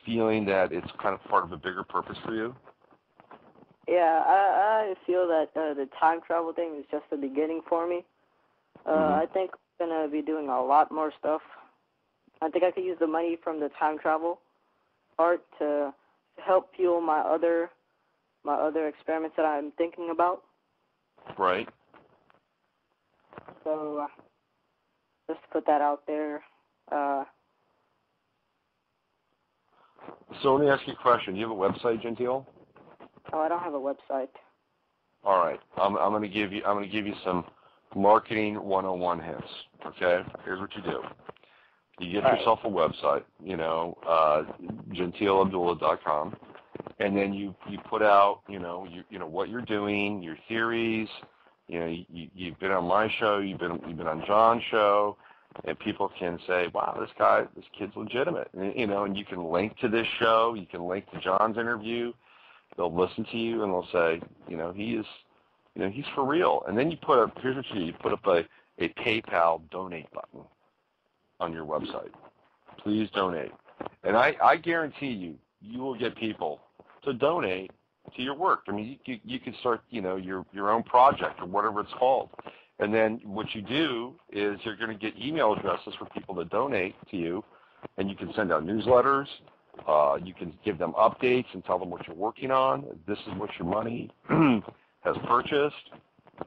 feeling that it's kind of part of a bigger purpose for you? Yeah, I feel that the time travel thing is just the beginning for me. I think I'm gonna be doing a lot more stuff. I think I could use the money from the time travel part to help fuel my other experiments that I'm thinking about. Right. So just to put that out there. So let me ask you a question. Do you have a website, Gentill? Oh, I don't have a website. All right. I'm going to give you some marketing 101 hints. Okay. Here's what you do. You get yourself a website, you know, GentillAbdulla.com, and then you put out, you know what you're doing, your theories. You know, you've been on my show, you've been on John's show, and people can say, wow, this kid's legitimate, and, you know, and you can link to this show, you can link to John's interview. They'll listen to you and they'll say, you know, he's for real. And then here's what you do: you put up a PayPal donate button on your website. Please donate. And I guarantee you will get people to donate to your work. I mean, you can start, you know, your own project or whatever it's called. And then what you do is you're going to get email addresses for people to donate to you, and you can send out newsletters. You can give them updates and tell them what you're working on. This is what your money has purchased.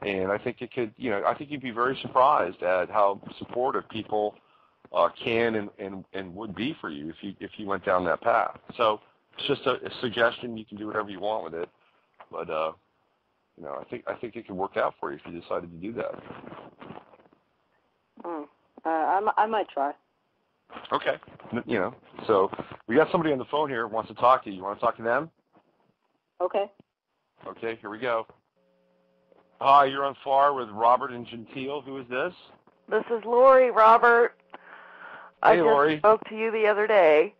And I think I think you'd be very surprised at how supportive people can and would be for you if you went down that path. So it's just a suggestion. You can do whatever you want with it, but you know, I think it could work out for you if you decided to do that. I might try. Okay. You know, so we got somebody on the phone here who wants to talk to you. You want to talk to them? Okay. Okay. Here we go. Hi, you're on FAR with Robert and Gentill. Who is this? This is Lori, Robert. Hey, Lori. I just spoke to you the other day.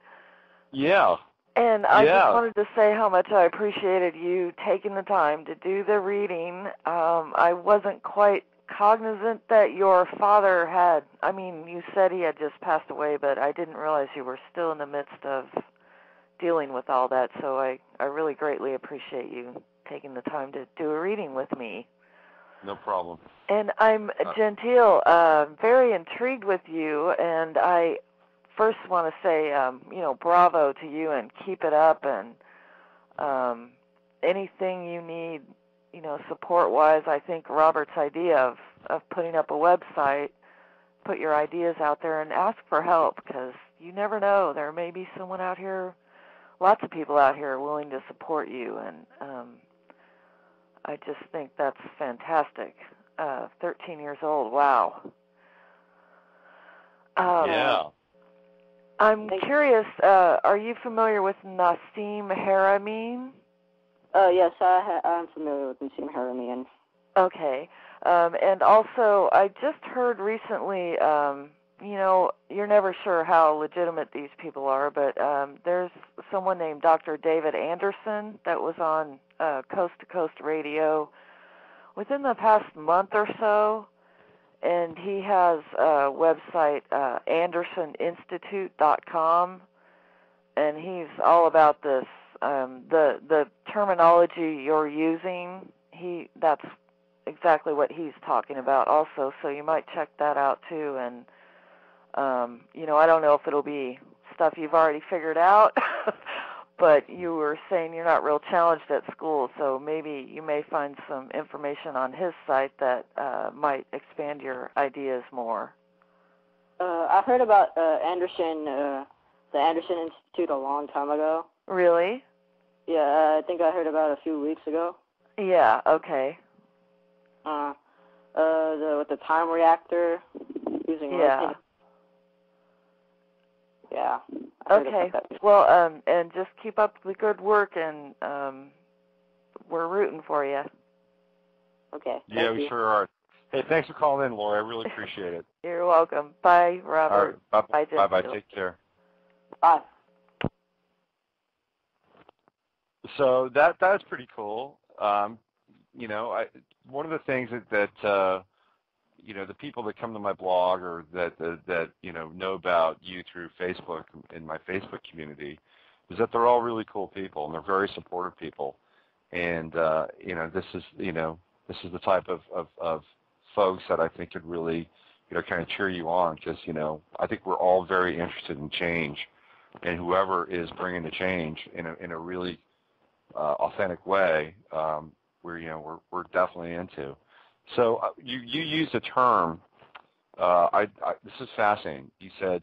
Yeah. And I just wanted to say how much I appreciated you taking the time to do the reading. I wasn't quite cognizant that your father you said he had just passed away, but I didn't realize you were still in the midst of dealing with all that. So I really greatly appreciate you taking the time to do a reading with me. No problem. And I'm Gentill, very intrigued with you, and I first want to say, bravo to you and keep it up, and anything you need, support-wise. I think Robert's idea of putting up a website, put your ideas out there and ask for help, because you never know. There may be someone out here, lots of people out here willing to support you, and I just think that's fantastic. 13 years old, wow. Yeah. I'm curious, are you familiar with Nassim Haramein? Yes, I'm familiar with Nassim Haramein. Okay. And also, I just heard recently, you're never sure how legitimate these people are, but there's someone named Dr. David Anderson that was on Coast to Coast Radio within the past month or so, and he has a website, andersoninstitute.com, and he's all about this The terminology you're using, that's exactly what he's talking about also, so you might check that out too. And I don't know if it'll be stuff you've already figured out, but you were saying you're not real challenged at school, so maybe you may find some information on his site that might expand your ideas more. I heard about the Anderson Institute a long time ago. Really? Yeah, I think I heard about it a few weeks ago. Yeah, okay. With the time reactor using yeah. Yeah. Okay. Well, and just keep up the good work, and we're rooting for you. Okay. Yeah, we sure are. Hey, thanks for calling in, Lori. I really appreciate it. You're welcome. Bye, Robert. All right. Bye, Bye. Take care. Bye. So that's pretty cool. One of the things that the people that come to my blog or that know about you through Facebook in my Facebook community is that they're all really cool people and they're very supportive people. And this is the type of folks that I think could really kind of cheer you on, because I think we're all very interested in change, and whoever is bringing the change in a really authentic way, we're definitely into. So you used a term. This is fascinating. You said,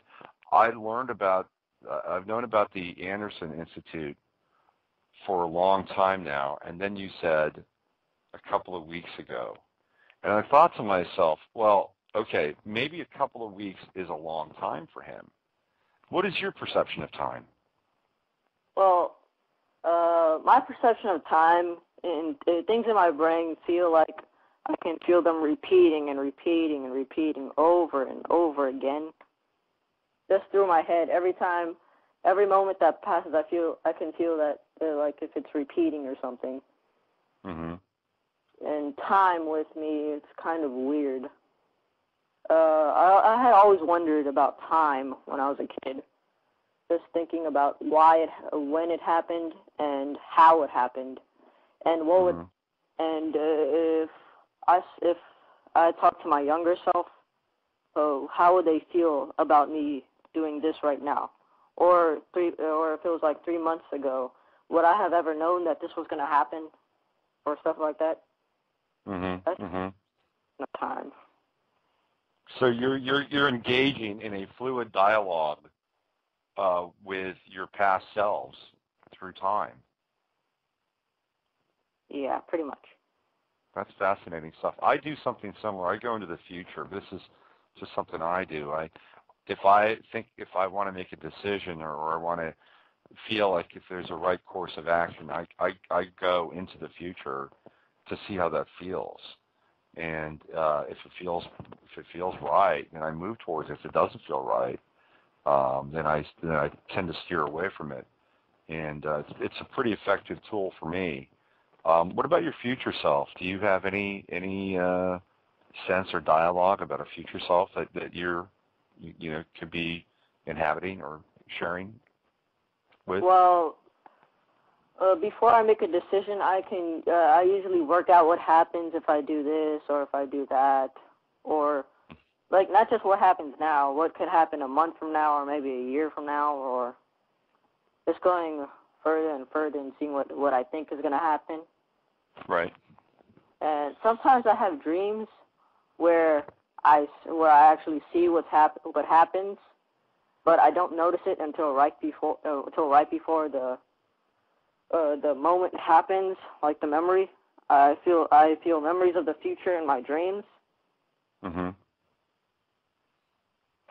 I've known about the Anderson Institute for a long time now, and then you said a couple of weeks ago. And I thought to myself, well, okay, maybe a couple of weeks is a long time for him. What is your perception of time? Well, my perception of time and things in my brain feel like I can feel them repeating and repeating and repeating over and over again. Just through my head, every moment that passes, I can feel that like if it's repeating or something. Mm-hmm. And time with me, it's kind of weird. I had always wondered about time when I was a kid, just thinking about when it happened and how it happened, and what would, and if I talked to my younger self, how would they feel about me doing this right now, or if it was like 3 months ago, would I have ever known that this was going to happen, or stuff like that? That's no time. So you're engaging in a fluid dialogue with your past selves through time. Yeah, pretty much. That's fascinating stuff. I do something similar. I go into the future. This is just something I do. If I want to make a decision or I want to feel like if there's a right course of action, I go into the future to see how that feels. And if it feels right, then I move towards it. If it doesn't feel right, then I tend to steer away from it. And it's a pretty effective tool for me. What about your future self? Do you have any sense or dialogue about a future self that you're could be inhabiting or sharing with? Well, before I make a decision, I usually work out what happens if I do this or if I do that, or like not just what happens now, what could happen a month from now or maybe a year from now, or just going further and further and seeing what I think is going to happen. Right. And sometimes I have dreams where I actually see what happens, but I don't notice it until right before the moment happens, like the memory. I feel memories of the future in my dreams. Mm-hmm.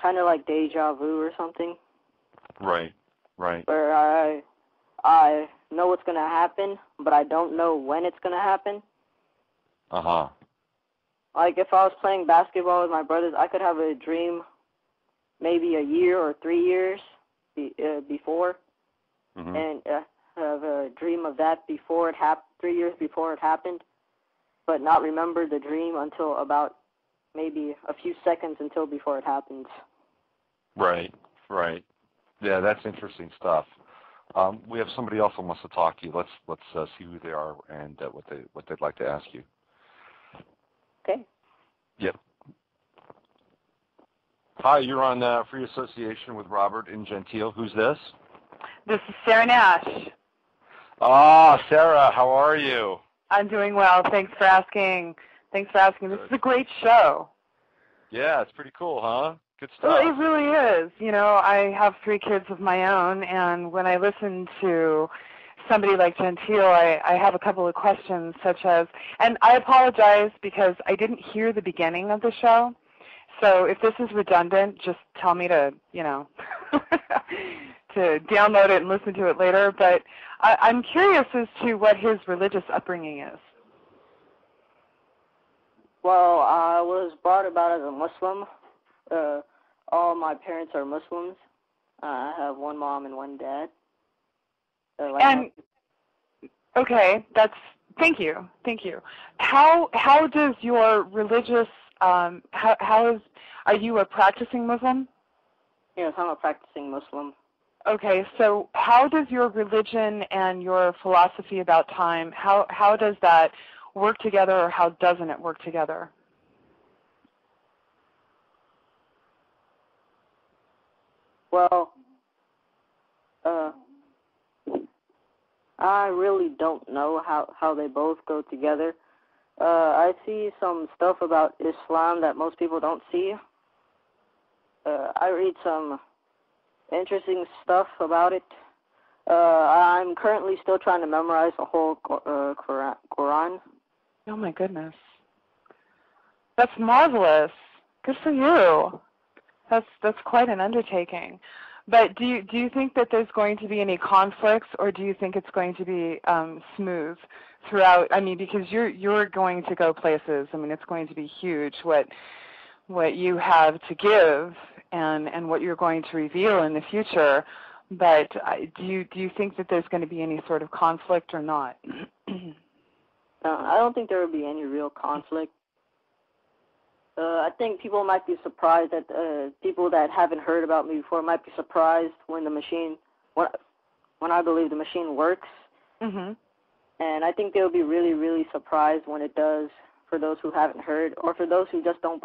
Kind of like deja vu or something. Right. Where I know what's going to happen, but I don't know when it's going to happen. Uh-huh. Like if I was playing basketball with my brothers, I could have a dream maybe a year or 3 years before, and have a dream of that before it happened, 3 years before it happened, but not remember the dream until about maybe a few seconds until before it happens. Right. Yeah, that's interesting stuff. We have somebody else who wants to talk to you. Let's see who they are and what they'd like to ask you. Okay. Yep. Hi, you're on Free Association with Robert and Gentill. Who's this? This is Sarah Nash. Ah, Sarah, how are you? I'm doing well. Thanks for asking. This is a great show. Yeah, it's pretty cool, huh? Good stuff. Well, it really is. You know, I have 3 kids of my own, and when I listen to somebody like Gentill, I have a couple of questions, such as, and I apologize because I didn't hear the beginning of the show, so if this is redundant, just tell me to, you know, to download it and listen to it later, but I'm curious as to what his religious upbringing is. Well, I was brought about as a Muslim. All my parents are Muslims. I have 1 mom and 1 dad. Okay, thank you. How does your religious are you a practicing Muslim? Yes, I'm a practicing Muslim. Okay, so how does your religion and your philosophy about time, how does that work together, or how doesn't it work together? Well, I really don't know how they both go together. I see some stuff about Islam that most people don't see. I read some interesting stuff about it. I'm currently still trying to memorize the whole Quran. Oh my goodness. That's marvelous. Good for you. That's quite an undertaking. But do you think that there's going to be any conflicts, or do you think it's going to be smooth throughout? I mean, because you're going to go places. I mean, it's going to be huge what you have to give and what you're going to reveal in the future. But do you think that there's going to be any sort of conflict or not? I don't think there will be any real conflict. I think people might be surprised that people that haven't heard about me before might be surprised when when I believe the machine works. Mm-hmm. And I think they'll be really, really surprised when it does. For those who haven't heard, or for those who just don't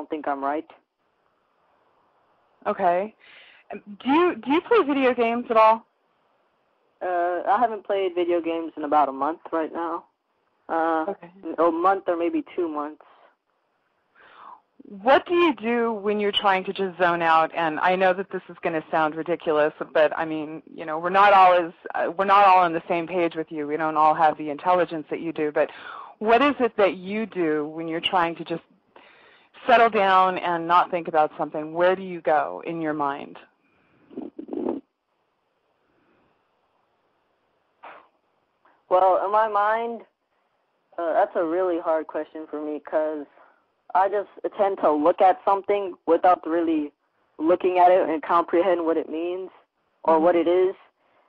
think I'm right. Okay. Do you play video games at all? I haven't played video games in about a month right now. Okay. A month or maybe 2 months. What do you do when you're trying to just zone out? And I know that this is going to sound ridiculous, but I mean, you know, we're not all on the same page with you. We don't all have the intelligence that you do. But what is it that you do when you're trying to just settle down and not think about something? Where do you go in your mind? Well, in my mind, that's a really hard question for me because I just tend to look at something without really looking at it and comprehend what it means or what it is.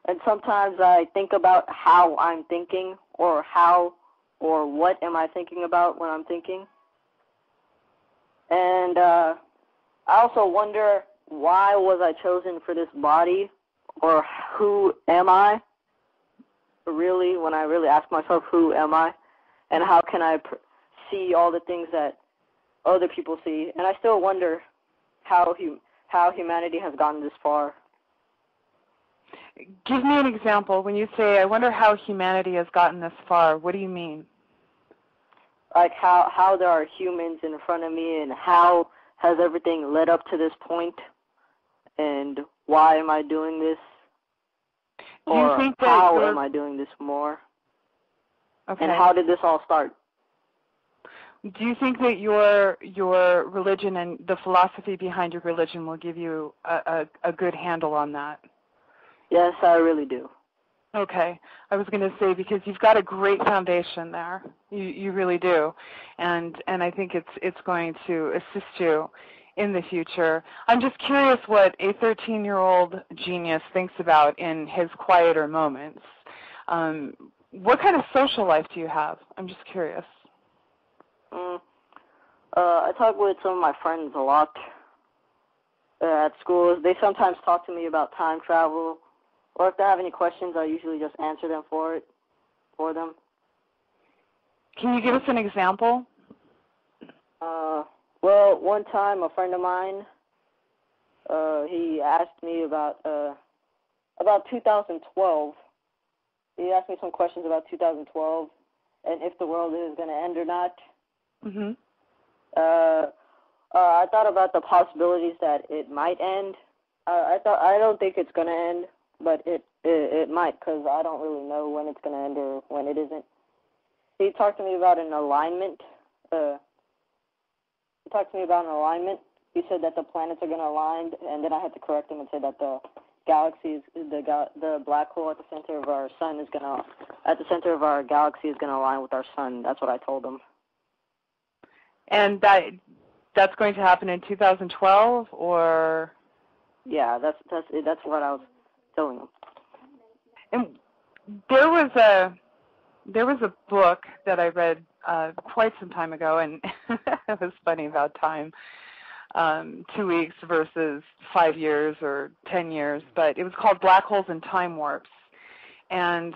And sometimes I think about how I'm thinking or what am I thinking about when I'm thinking. And I also wonder, why was I chosen for this body, or who am I? Really, when I really ask myself, who am I? And how can I see all the things that other people see? And I still wonder how humanity has gotten this far. Give me an example. When you say, I wonder how humanity has gotten this far, what do you mean? Like how there are humans in front of me, and how has everything led up to this point, and why am I doing this? Or how am I doing this more? Okay. And how did this all start? Do you think that your religion and the philosophy behind your religion will give you a good handle on that? Yes, I really do. Okay. I was going to say, because you've got a great foundation there. You really do. And I think it's going to assist you in the future. I'm just curious what a 13-year-old genius thinks about in his quieter moments. What kind of social life do you have? I'm just curious. I talk with some of my friends a lot at school. They sometimes talk to me about time travel or if they have any questions, I usually just answer them for them. Can you give us an example? Well, one time a friend of mine, he asked me about 2012. He asked me some questions about 2012 and if the world is going to end or not. Mhm. I thought about the possibilities that it might end. I don't think it's going to end, but it might, because I don't really know when it's going to end or when it isn't. He talked to me about an alignment. He said that the planets are going to align, and then I had to correct him and say that the galaxy, the black hole at the center of our sun at the center of our galaxy is going to align with our sun. That's what I told him. And that's going to happen in 2012, or? Yeah, that's what I was telling him. And there was a book that I read quite some time ago, and it was funny about time, 2 weeks versus 5 years or 10 years, but it was called Black Holes and Time Warps. And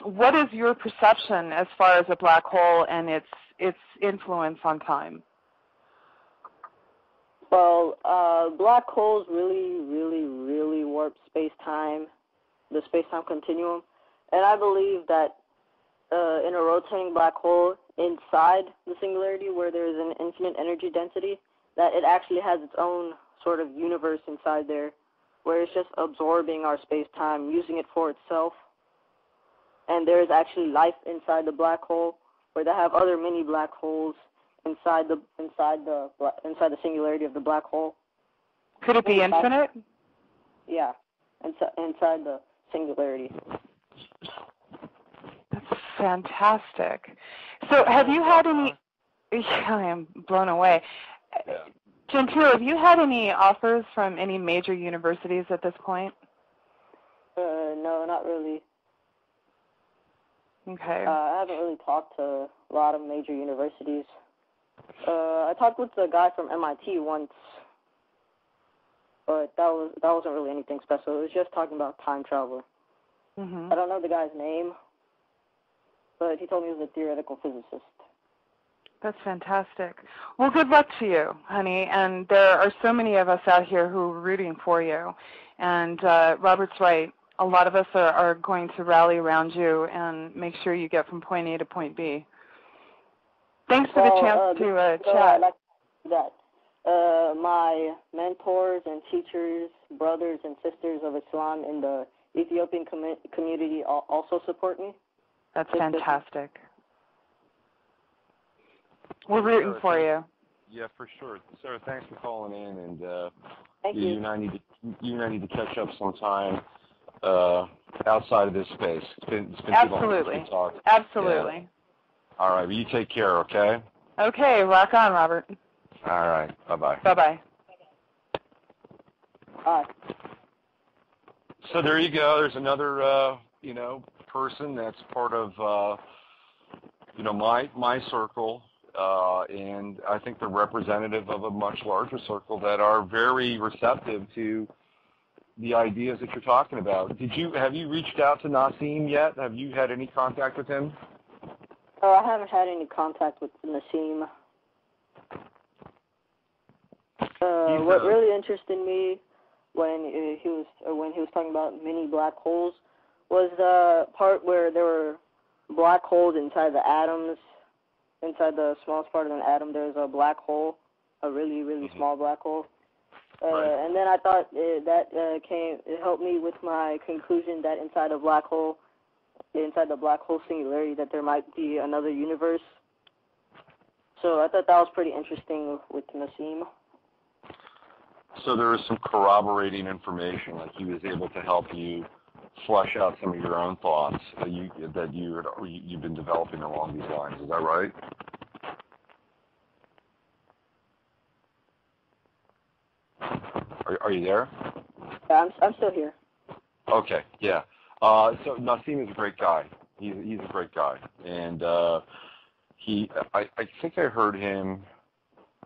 what is your perception as far as a black hole and its influence on time? Well, black holes really warp space-time, the space-time continuum. And I believe that in a rotating black hole inside the singularity where there is an infinite energy density, that it actually has its own sort of universe inside there where it's just absorbing our space-time, using it for itself. And there is actually life inside the black hole where they have other mini black holes inside the singularity of the black hole. Could it be infinite? Yeah, inside the singularity. That's fantastic. So have you had any, I am blown away. Yeah. Gentil, have you had any offers from any major universities at this point? No, not really. Okay. I haven't really talked to a lot of major universities. I talked with a guy from MIT once, but that wasn't really anything special. It was just talking about time travel. Mm-hmm. I don't know the guy's name, but he told me he was a theoretical physicist. That's fantastic. Well, good luck to you, honey. And there are so many of us out here who are rooting for you. And Robert's right. A lot of us are going to rally around you and make sure you get from point A to point B. Thanks for the chance to chat. I'd like to say that my mentors and teachers, brothers and sisters of Islam in the Ethiopian community also support me. That's fantastic. We're rooting for you. Yeah, for sure. Sarah, thanks for calling in, and Thank you. You and I need to catch up sometime outside of this space. It's been too long since we talked. Absolutely. Yeah. All right, well, you take care, okay? Okay, rock on, Robert. All right, bye-bye. Bye-bye. Bye. So there you go. There's another, person that's part of, my circle, and I think they're representative of a much larger circle that are very receptive to the ideas that you're talking about. Have you reached out to Nassim yet? Have you had any contact with him? I haven't had any contact with Nassim. What really interested me when he was talking about mini black holes was the part where there were black holes inside the atoms. Inside the smallest part of an atom, there's a black hole, a really small black hole. Right. And then I thought it helped me with my conclusion that inside the black hole singularity, that there might be another universe. So I thought that was pretty interesting with Nassim. So there was some corroborating information, like he was able to help you flesh out some of your own thoughts that you've been developing along these lines. Is that right? Are you there? Yeah, I'm still here. Okay, yeah. So Nassim is a great guy. He's a great guy, and I think I heard him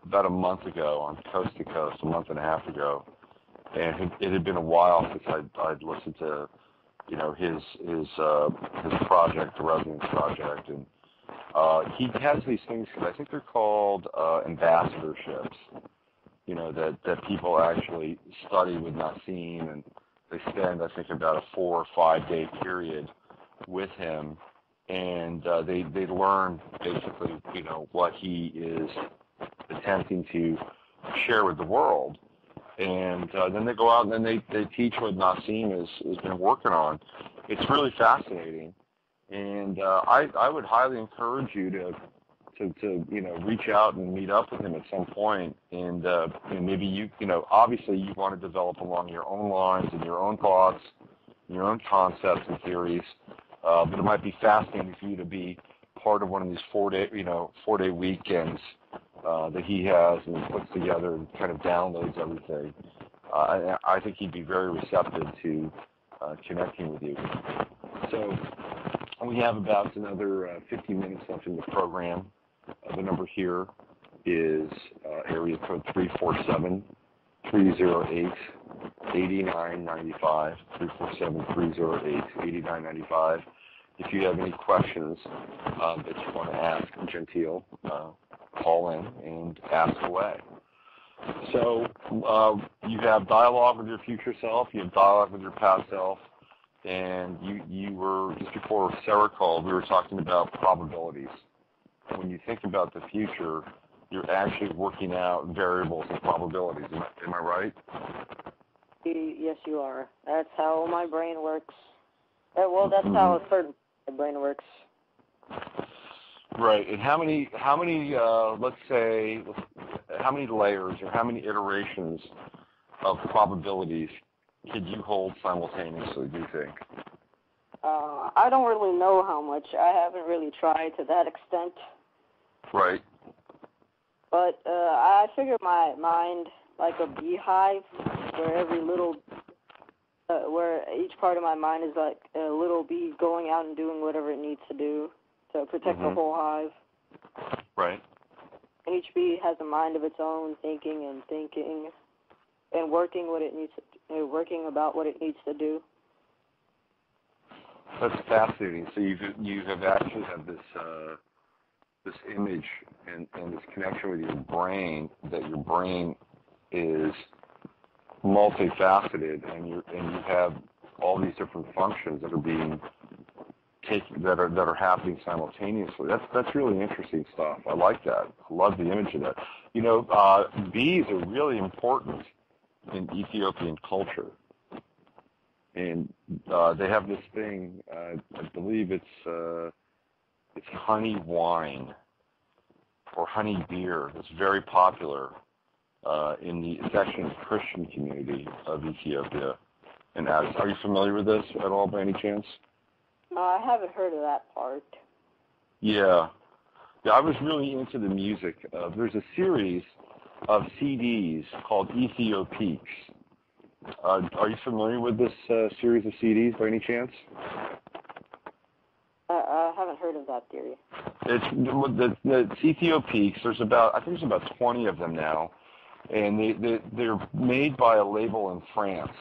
about a month ago on Coast to Coast, a month and a half ago, and it had been a while since I'd listened to, you know, his project, the Resonance Project, and he has these things, I think they're called ambassadorships, you know, that people actually study with Nassim, and they spend, I think, about a 4 or 5 day period with him, and they learn basically, you know, what he is attempting to share with the world. And then they go out and then they teach what Nassim has been working on. It's really fascinating, and I would highly encourage you to you know, reach out and meet up with him at some point. And you know, maybe you know, obviously you want to develop along your own lines and your own thoughts, your own concepts and theories. But it might be fascinating for you to be part of one of these 4-day weekends that he has and puts together and kind of downloads everything. I think he'd be very receptive to connecting with you. So we have about another 15 minutes left in the program. The number here is area code 347-308-8995, 347-308-8995. If you have any questions that you want to ask Gentill, call in and ask away. So you have dialogue with your future self, you have dialogue with your past self, and you were, just before Sarah called, we were talking about probabilities. When you think about the future, you're actually working out variables and probabilities. Am I right? Yes, you are. That's how my brain works. Well, that's how a certain brain works. Right. And how many let's say, how many layers or how many iterations of probabilities could you hold simultaneously, do you think? I don't really know how much. I haven't really tried to that extent. Right. But I figure my mind like a beehive, where every little, where each part of my mind is like a little bee going out and doing whatever it needs to do to protect the whole hive. Right. And each bee has a mind of its own, thinking and working what it needs to, working about what it needs to do. That's fascinating. So you have actually have this this image and this connection with your brain, that your brain is multifaceted, and you have all these different functions that are being taken, that are happening simultaneously. That's really interesting stuff. I like that. I love the image of that. You know, bees are really important in Ethiopian culture, and they have this thing. I believe it's honey wine or honey beer that's very popular it's actually in the Christian community of Ethiopia. And are you familiar with this at all by any chance? No, I haven't heard of that part. Yeah, I was really into the music. There's a series of CDs called Ethiopics. Are you familiar with this series of CDs by any chance? I haven't heard of that theory. It's Ethiopics. I think there's about 20 of them now, and they're made by a label in France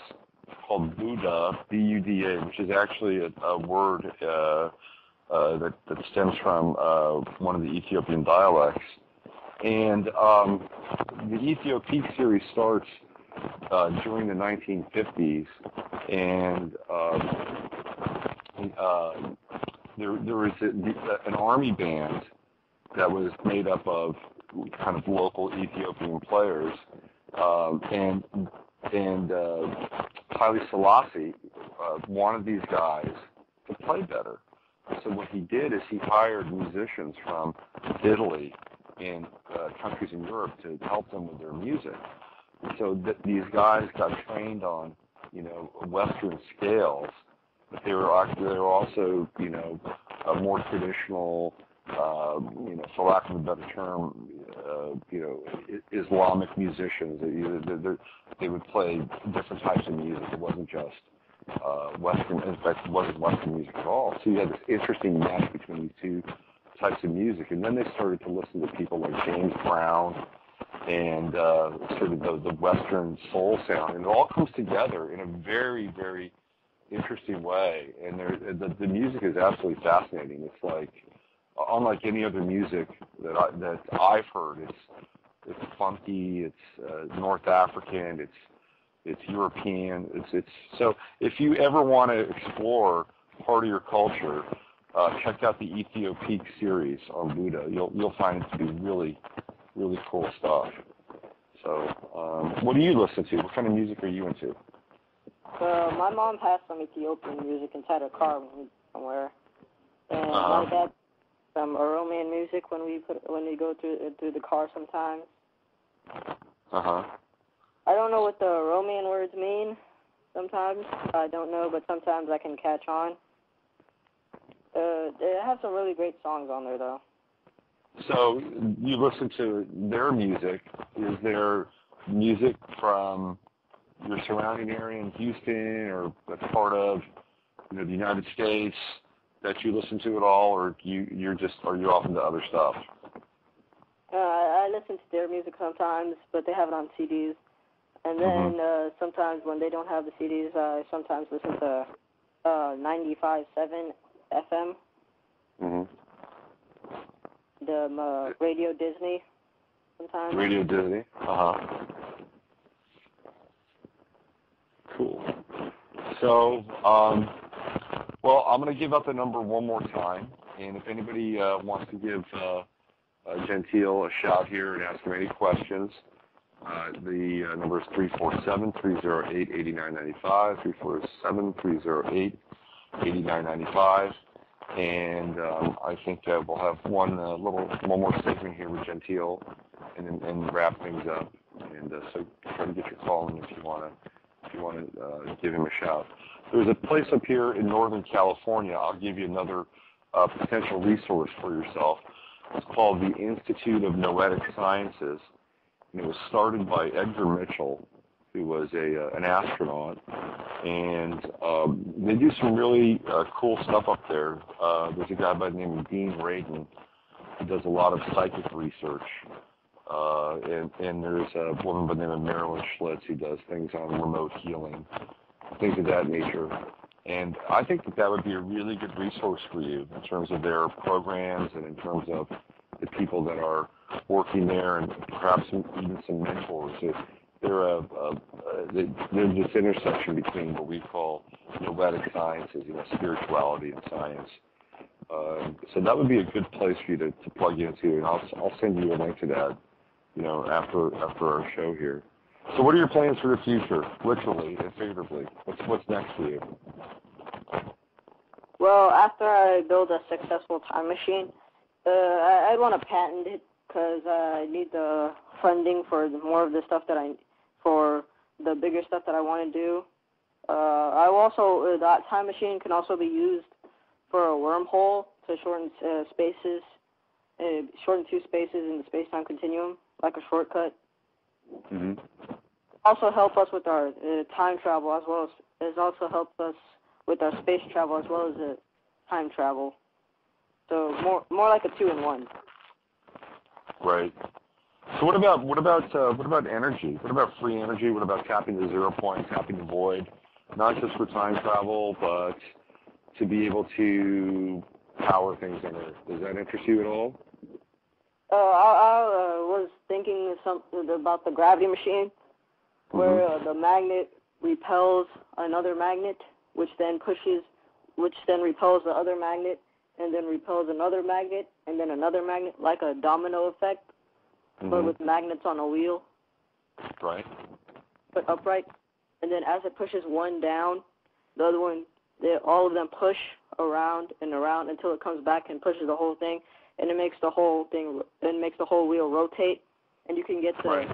called Buddha, B-U-D-A, which is actually a word that stems from one of the Ethiopian dialects. And the Ethiopic series starts during the 1950s, and there was an army band that was made up of kind of local Ethiopian players, and Haile Selassie wanted these guys to play better. So what he did is he hired musicians from Italy and countries in Europe to help them with their music. So these guys got trained on, Western scales, but they were also, more traditional, for lack of a better term, Islamic musicians. They would play different types of music. It wasn't just Western. In fact, it wasn't Western music at all. So you had this interesting match between these two types of music. And then they started to listen to people like James Brown and sort of the Western soul sound, and it all comes together in a very, very interesting way. And the music is absolutely fascinating. It's like unlike any other music that I've heard. It's funky. It's North African. It's European. So if you ever want to explore part of your culture, check out the Ethiopia series on Buddha. You'll find it to be really, really cool stuff. So, what do you listen to? What kind of music are you into? My mom has some Ethiopian music inside her car somewhere, and my dad some Oromian music when we go through the car sometimes. I don't know what the Oromian words mean. Sometimes I don't know, but sometimes I can catch on. They have some really great songs on there, though. So you listen to their music. Is there music from your surrounding area in Houston or that's part of the United States that you listen to at all, or are you off into other stuff? I listen to their music sometimes, but they have it on CDs. And then sometimes when they don't have the CDs, I sometimes listen to 95.7 FM. The Radio Disney sometimes. Radio Disney? Cool. So, well, I'm going to give out the number one more time, and if anybody wants to give Gentil a shout here and ask him any questions, the number is 347-308-8995, 347-308-8995, and I think we'll have one more segment here with Gentil, and wrap things up. And so try to get your call in if you want to give him a shout. There's a place up here in Northern California. I'll give you another potential resource for yourself. It's called the Institute of Noetic Sciences, and it was started by Edgar Mitchell, who was an astronaut, and they do some really cool stuff up there. There's a guy by the name of Dean Radin who does a lot of psychic research, and there's a woman by the name of Marilyn Schlitz who does things on remote healing, things of that nature. And I think that would be a really good resource for you in terms of their programs and in terms of the people that are working there, and perhaps even some mentors. They're this intersection between what we call noetic sciences, spirituality and science. So that would be a good place for you to plug into, and I'll send you a link to that, after our show here. So what are your plans for the future, literally and figuratively? What's next for you? Well, after I build a successful time machine, I want to patent it because I need the funding for more of the stuff for the bigger stuff that I want to do. That time machine can also be used for a wormhole to shorten spaces, shorten two spaces in the space-time continuum, like a shortcut. Also help us with our time travel, as well as also help us with our space travel as well as time travel. So more like a 2-in-1. Right. So what about energy? What about free energy? What about tapping the zero point, tapping the void? Not just for time travel, but to be able to power things on Earth. Does that interest you at all? I was thinking something about the gravity machine, where the magnet repels another magnet, which then repels the other magnet, and then repels another magnet, and then another magnet, like a domino effect, but with magnets on a wheel. Right. But upright. And then as it pushes one down, the other one, all of them push around and around until it comes back and pushes the whole thing, and it makes the whole wheel rotate, and you can get the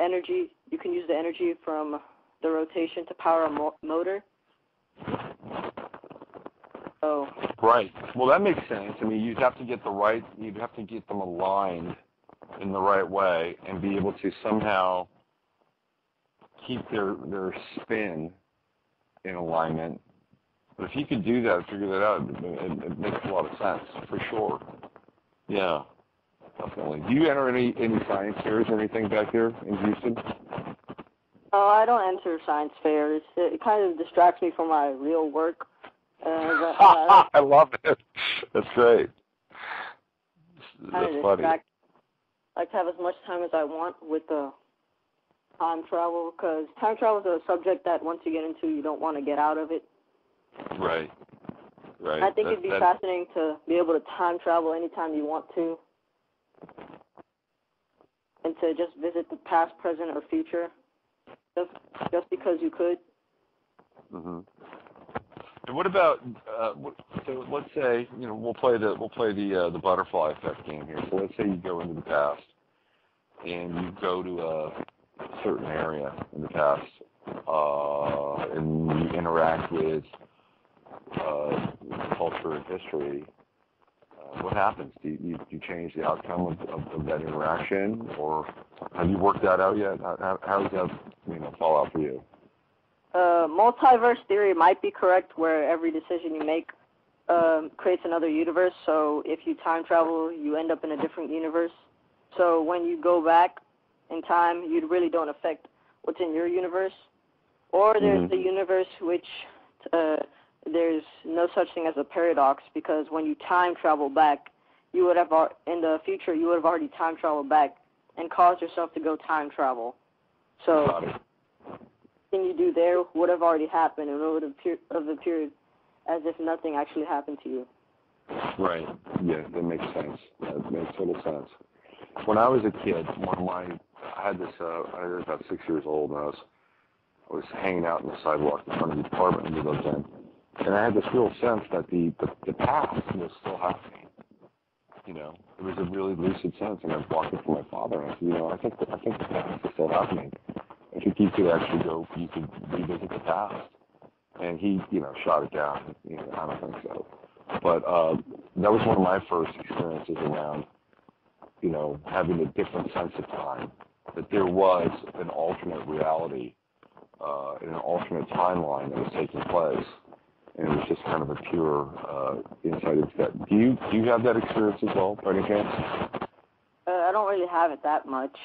energy. You can use the energy from the rotation to power a motor. So. Right. Well, that makes sense. I mean, you'd have to get them aligned in the right way and be able to somehow keep their spin in alignment. But if you could do that, figure that out, it makes a lot of sense, for sure. Yeah. definitely. Do you enter any science fairs or anything back there in Houston? I don't enter science fairs. It kind of distracts me from my real work. I love it. That's great. That's funny. I like to have as much time as I want with the time travel, because time travel is a subject that once you get into, you don't want to get out of it. Right. Right. I think it'd be fascinating to be able to time travel anytime you want to, and to just visit the past, present, or future, just because you could. Mhm. And what about? So let's say we'll play the butterfly effect game here. So let's say you go into the past, and you go to a certain area in the past, and you interact with culture and history. What happens? Do you change the outcome of that interaction, or have you worked that out yet? How does that fall out for you? Multiverse theory might be correct, where every decision you make creates another universe. So if you time travel, you end up in a different universe. So when you go back in time, you really don't affect what's in your universe. Or there's the universe which there's no such thing as a paradox, because when you time travel back, you would have in the future you would have already time traveled back and caused yourself to go time travel. So anything you do there would have already happened, and it would have appeared as if nothing actually happened to you. Right. Yeah, that makes sense. That makes total sense. When I was a kid, I had this. I was about 6 years old, and I was hanging out on the sidewalk in front of the apartment we lived in, and I had this real sense that the past was still happening. It was a really lucid sense, and I was walking from my father, and I said, I think the past is still happening. I think you could revisit the past. And he, shot it down. I don't think so. But that was one of my first experiences around, having a different sense of time, that there was an alternate reality, an alternate timeline that was taking place. And it was just kind of a pure insight into that. Do you have that experience as well, by any chance? I don't really have it that much.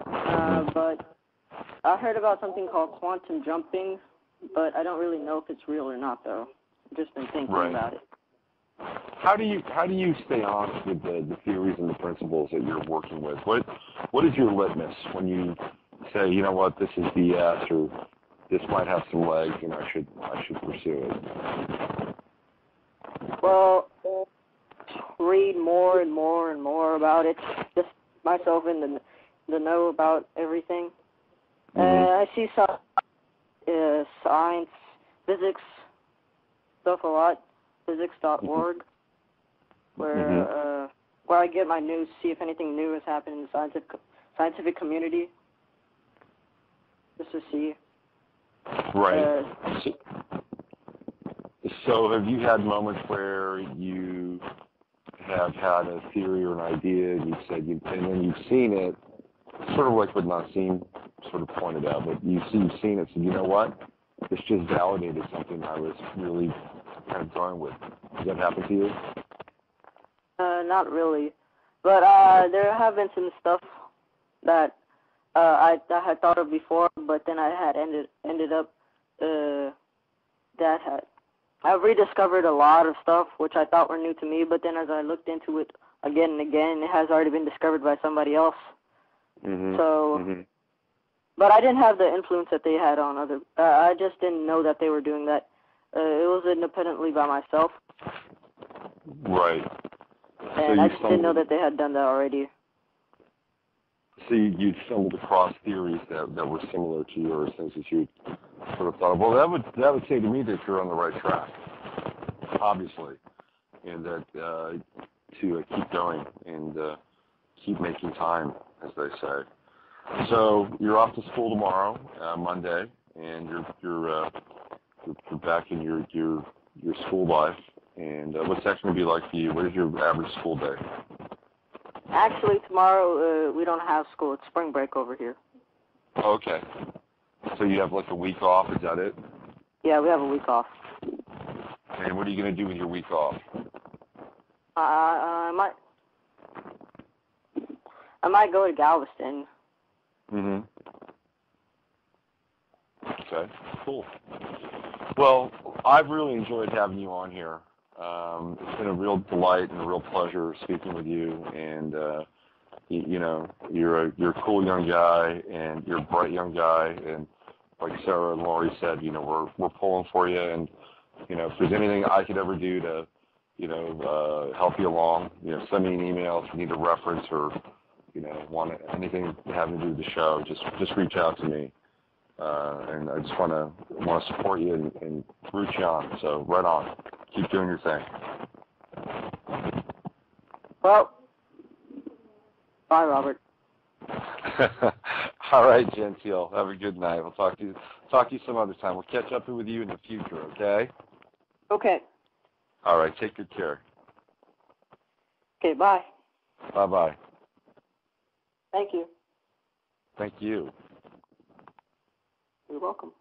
But I heard about something called quantum jumping, but I don't really know if it's real or not, though. I've just been thinking about it. How do you stay honest with the theories and the principles that you're working with? What is your litmus when you say, this is BS, or this might have some legs and I should pursue it? Well, read more and more and more about it. Just myself in the know about everything. I see some science, physics stuff a lot. Physics.org, where I get my news, see if anything new has happened in the scientific community, just to see. Right. So have you had moments where you have had a theory or an idea, and and then you've seen it, sort of like what Nassim sort of pointed out, but you've seen it, so you know what? This just validated something I was really kind of going with. Does that happen to you? Not really, but there have been some stuff that I had thought of before, but then I had ended up I've rediscovered a lot of stuff which I thought were new to me, but then as I looked into it again and again, it has already been discovered by somebody else. But I didn't have the influence that they had on other. I just didn't know that they were doing that. It was independently by myself. Right. And so I just didn't know that they had done that already. So you stumbled across theories that were similar to yours, things that you sort of thought, well, that would say to me that you're on the right track, obviously, and that to keep going and keep making time, as they say. So you're off to school tomorrow, Monday, and you're back in your school life. And what's that going to be like for you? What is your average school day? Actually, tomorrow we don't have school. It's spring break over here. Okay. So you have like a week off, is that it? Yeah, we have a week off. And what are you going to do with your week off? I might I might go to Galveston. Mm-hmm. Okay, cool. Well, I've really enjoyed having you on here. It's been a real delight and a real pleasure speaking with you. And you know, you're a cool young guy, and you're a bright young guy. And like Sarah and Lori said, you know, we're pulling for you. And you know, if there's anything I could ever do to, you know, help you along, you know, send me an email if you need a reference or, you know, want anything having to do with the show. Just reach out to me. And I just want to support you and root you on. So right on. Keep doing your thing. Well, bye, Robert. All right, Gentill. Have a good night. We'll talk to you some other time. We'll catch up with you in the future, okay? Okay. All right. Take good care. Okay, bye. Bye-bye. Thank you. Thank you. You're welcome.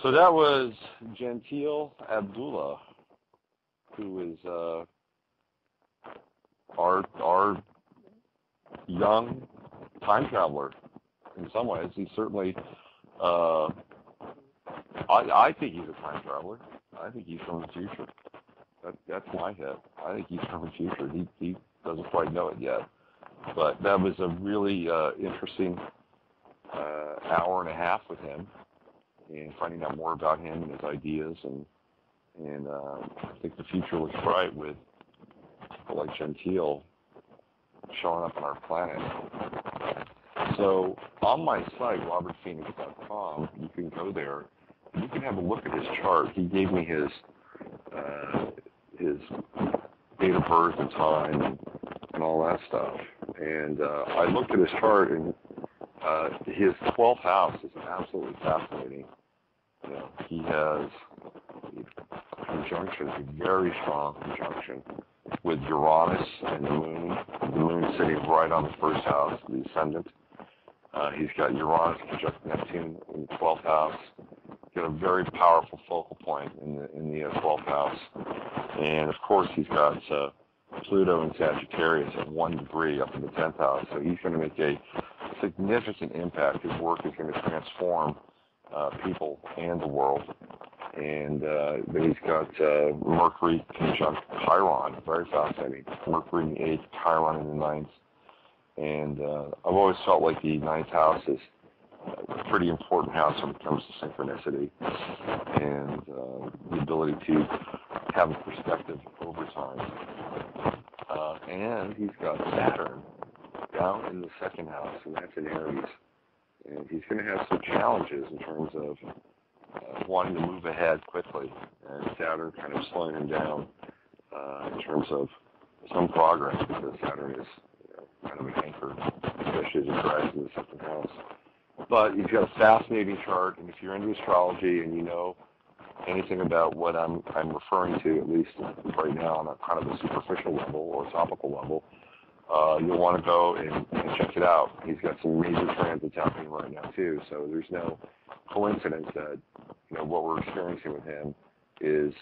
So that was Gentill Abdullah, who is our young time traveler. In some ways, he's certainly. I think he's a time traveler. I think he's from the future. That's my head. I think he's from the future. He doesn't quite know it yet. But that was a really interesting hour and a half with him, and finding out more about him and his ideas, and I think the future looks bright with people like Gentill showing up on our planet. So on my site, robertphoenix.com, you can go there and you can have a look at his chart. He gave me his date of birth and time and all that stuff. And I looked at his chart, and his 12th house is absolutely fascinating. You know, he has a conjunction, a very strong conjunction with Uranus and the moon sitting right on the first house, the ascendant. He's got Uranus conjunct Neptune in the 12th house. He's got a very powerful focal point in the 12th house. And, of course, he's got Pluto and Sagittarius at 1 degree up in the 10th house. So he's going to make a significant impact. His work is going to transform people and the world. And then he's got Mercury conjunct Chiron, very fascinating. Mercury in the 8th, Chiron in the 9th. And I've always felt like the 9th house is a pretty important house when it comes to synchronicity and the ability to have a perspective over time. And he's got Saturn down in the 2nd house, and that's in Aries. And he's going to have some challenges in terms of wanting to move ahead quickly, and Saturn kind of slowing him down in terms of some progress, because Saturn is kind of an anchor, especially as it drives in the 2nd house. But he's got a fascinating chart, and if you're into astrology and you know anything about what I'm referring to, at least right now on a kind of a superficial level or topical level, you'll want to go and check it out. He's got some major transits happening right now too, so there's no coincidence that what we're experiencing with him is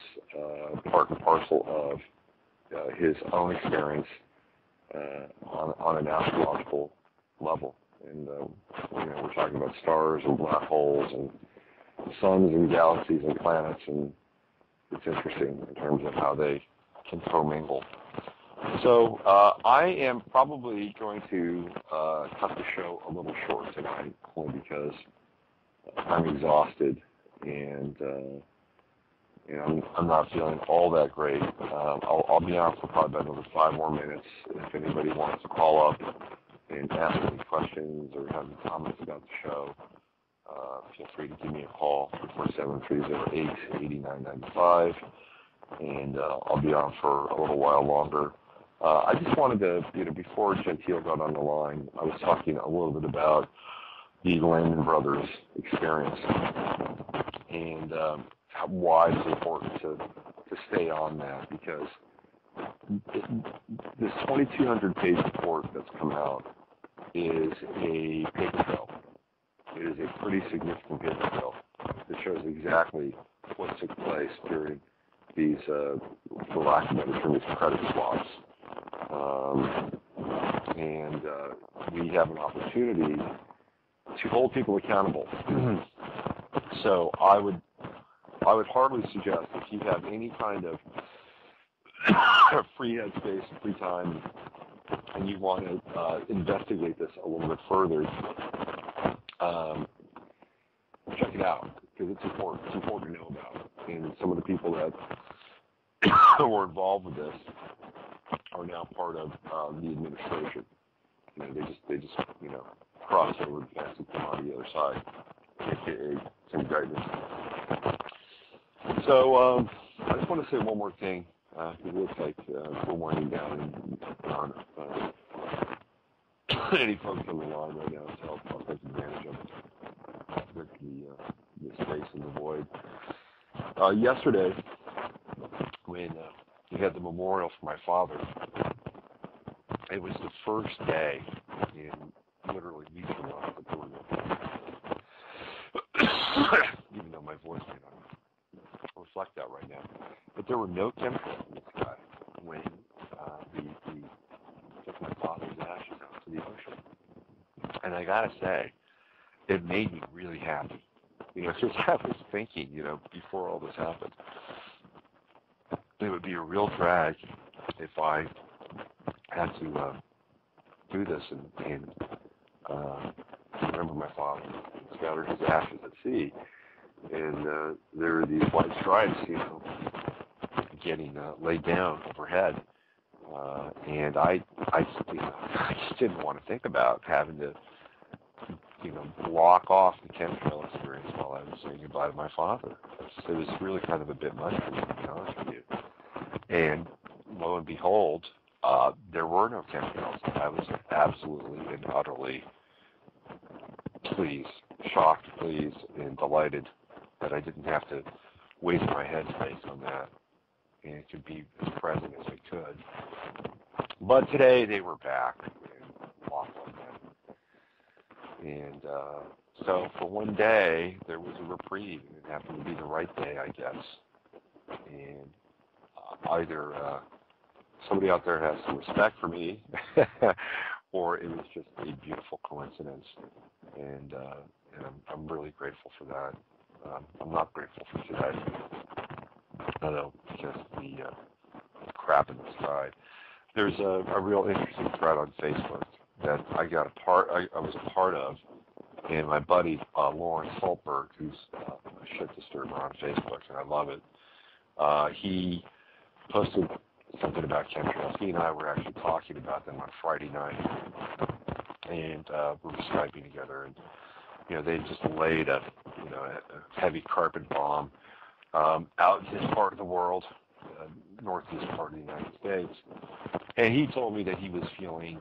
part and parcel of his own experience on an astrological level. And we're talking about stars and black holes and suns and galaxies and planets, and it's interesting in terms of how they can commingle. So I am probably going to cut the show a little short tonight, only because I'm exhausted and I'm not feeling all that great. I'll be on for probably about another 5 more minutes. If anybody wants to call up and ask any questions or have any comments about the show, feel free to give me a call, 347-308-8995, and I'll be on for a little while longer. I just wanted to, before Gentill got on the line, I was talking a little bit about the Lehman Brothers experience and why it's important to stay on that, because this 2,200-page report that's come out is a paper trail. It is a pretty significant paper trail that shows exactly what took place during these, for lack of a better term, these credit swaps. And we have an opportunity to hold people accountable. So I would hardly suggest, if you have any kind of free headspace, free time, and you want to investigate this a little bit further, check it out, because it's important. It's important to know about. And some of the people that were involved with this are now part of the administration. You know, they just crossed over the fence and come on the other side, aka some guidance. So I just want to say one more thing. It looks like we're winding down on any folks on the line right now, so I'll take advantage of the space and the void. Yesterday, when we had the memorial for my father, it was the first day in literally weeks and months that there were no chemtrails. Even though my voice may not reflect that right now. But there were no chemtrails in the sky when we took my father's ashes out to the ocean. And I gotta say, it made me really happy. You know, just I was thinking, before all this happened, it would be a real drag if I had to do this and remember my father and scatter his ashes at sea. And there were these white stripes, getting laid down overhead. And I just didn't want to think about having to, block off the chemtrail experience while I was saying goodbye to my father. It was really kind of a bit much for me, to be honest with you. And lo and behold, there were no chemtrails. I was absolutely and utterly shocked, pleased, and delighted that I didn't have to waste my headspace on that and could be as present as I could. But today they were back and off on that. And so for one day, there was a reprieve, and it happened to be the right day, I guess. And either somebody out there has some respect for me, or it was just a beautiful coincidence. And I'm really grateful for that. I'm not grateful for today, although because the crap in the sky. There's a real interesting thread on Facebook that I was a part of, and my buddy Lawrence Holtberg, who's a shit disturber on Facebook, and I love it. He posted something about chemtrails. He and I were actually talking about them on Friday night, and we were Skyping together, and they just laid a heavy carpet bomb out in his part of the world, northeast part of the United States. And he told me that he was feeling,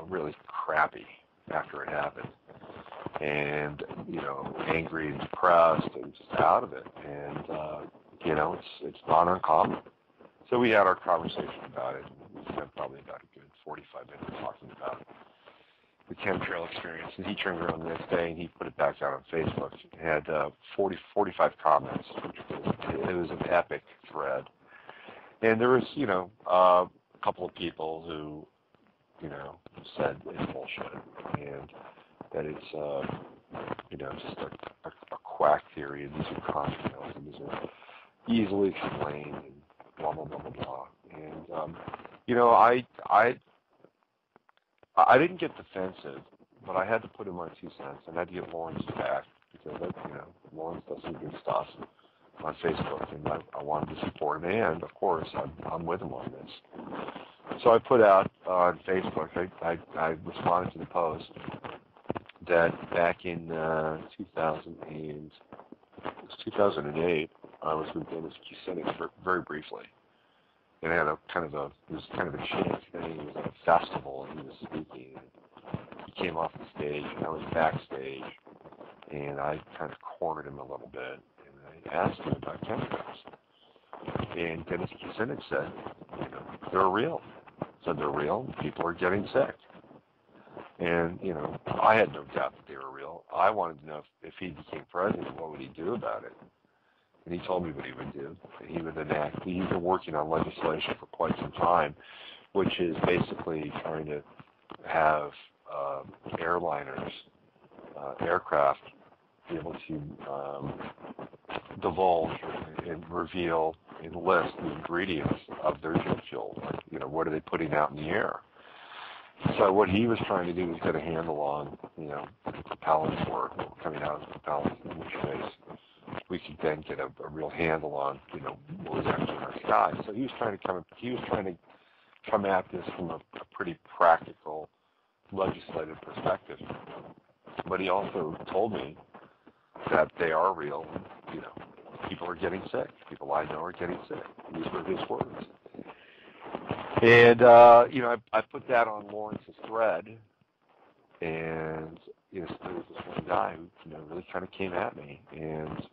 really crappy after it happened. And, angry and depressed and just out of it. And, it's not uncommon. So we had our conversation about it. We spent probably about a good 45 minutes talking about the chemtrail experience. And he turned around the next day and he put it back out on Facebook. It had 45 comments. It was an epic thread. And there was, a couple of people who, said it's bullshit and that it's, just a quack theory and these are contrails and these are easily explained and blah, blah, blah, blah, blah. And, I didn't get defensive, but I had to put in my 2 cents and I had to get Lawrence back because, Lawrence does some good stuff on Facebook, and I wanted to support him, and of course I'm with him on this. So I put out on Facebook, I responded to the post that back in 2008, I was with Dennis Kucinich very briefly, and I had it was kind of a chain thing. It was at a festival, and he was speaking. And he came off the stage, and I was backstage, and I kind of cornered him a little bit. I asked him about chemtrails, and Dennis Kucinich said, they're real. Said they're real. People are getting sick, and I had no doubt that they were real. I wanted to know if he became president, what would he do about it? and he told me what he would do. He would enact. He's been working on legislation for quite some time, which is basically trying to have airliners, aircraft, be able to divulge and reveal and list the ingredients of their jet fuel. Like, you know, what are they putting out in the air? So what he was trying to do was get a handle on, you know, propellants were coming out of the propellants, in which case we could then get a real handle on, you know, what was actually in our sky. So he was trying to come at this from a pretty practical legislative perspective. But he also told me that they are real. You know, people are getting sick. People I know are getting sick. These were his words. And, you know, I put that on Lawrence's thread, and, you know, there was this one guy who, you know, really kind of came at me and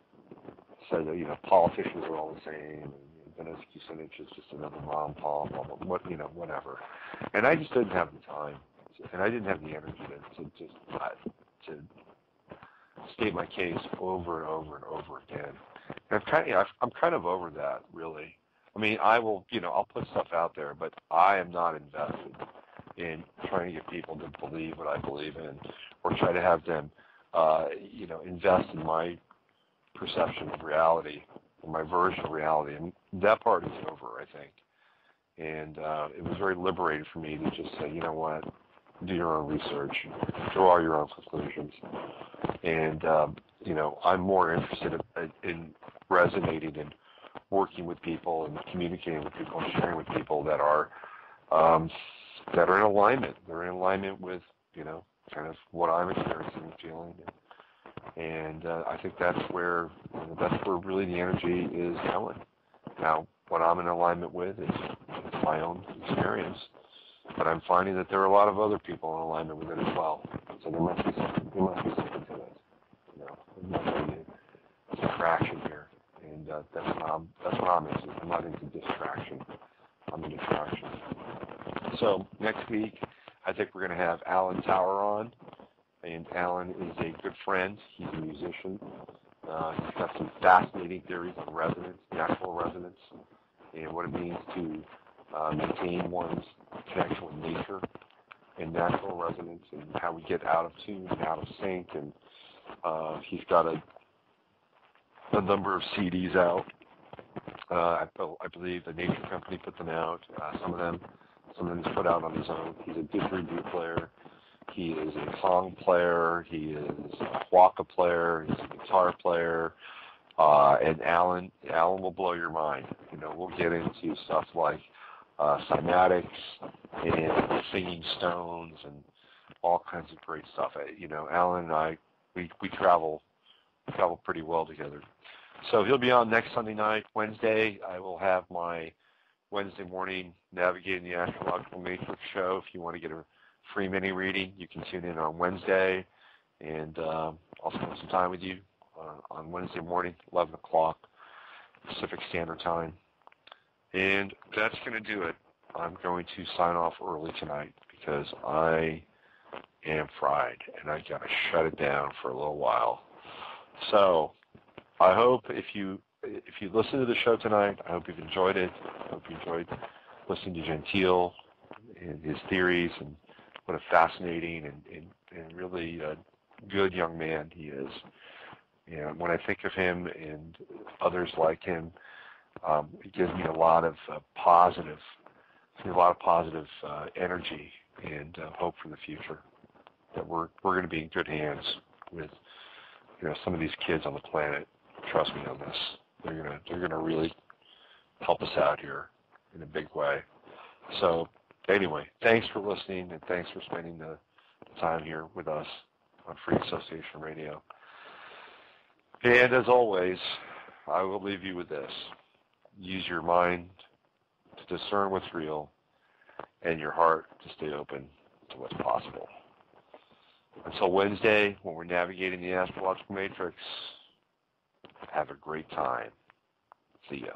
said that, you know, politicians are all the same, and Dennis Kucinich is just another mom, Paul, blah, blah, what, you know, whatever. And I just didn't have the time, and I didn't have the energy to state my case over and over and over again. And I'm kind of over that, really. I mean, I will, you know, I'll put stuff out there, but I am not invested in trying to get people to believe what I believe in, or try to have them, you know, invest in my perception of reality, or my version of reality. And that part is over, I think. And it was very liberating for me to just say, you know what, do your own research, draw your own conclusions. And, you know, I'm more interested in resonating and working with people and communicating with people and sharing with people that are in alignment. They're in alignment with, you know, kind of what I'm experiencing and feeling. And I think that's where really the energy is going. Now, what I'm in alignment with is my own experience, but I'm finding that there are a lot of other people in alignment with it as well. So there must be something to it. You know, there must be a distraction here, and that's what I'm into. I'm not into distraction. I'm into traction. So next week, I think we're going to have Alan Tower on, and Alan is a good friend. He's a musician. He's got some fascinating theories on resonance, natural resonance, and what it means to maintain one's connection with nature and natural resonance, and how we get out of tune and out of sync. And he's got a number of CDs out. I believe the Nature Company put them out. Some of them he's put out on his own. He's a didgeridoo player. He is a song player. He is a waka player. He's a guitar player. And Alan will blow your mind. You know, we'll get into stuff like cymatics and singing stones and all kinds of great stuff. You know, Alan and I, we travel pretty well together. So he'll be on next Sunday night. Wednesday, I will have my Wednesday morning Navigating the Astrological Matrix show. If you want to get a free mini reading, you can tune in on Wednesday, and I'll spend some time with you on Wednesday morning, 11 o'clock Pacific Standard Time. And that's going to do it. I'm going to sign off early tonight because I am fried, and I got to shut it down for a little while. So I hope if you listen to the show tonight, I hope you've enjoyed it. I hope you enjoyed listening to Gentill and his theories, and what a fascinating and really good young man he is. And when I think of him and others like him, it gives me a lot of positive energy and hope for the future. That we're going to be in good hands with, you know, some of these kids on the planet. Trust me on this. They're going to really help us out here in a big way. So anyway, thanks for listening, and thanks for spending the time here with us on Free Association Radio. And as always, I will leave you with this. Use your mind to discern what's real, and your heart to stay open to what's possible. Until Wednesday, when we're navigating the astrological matrix, have a great time. See ya.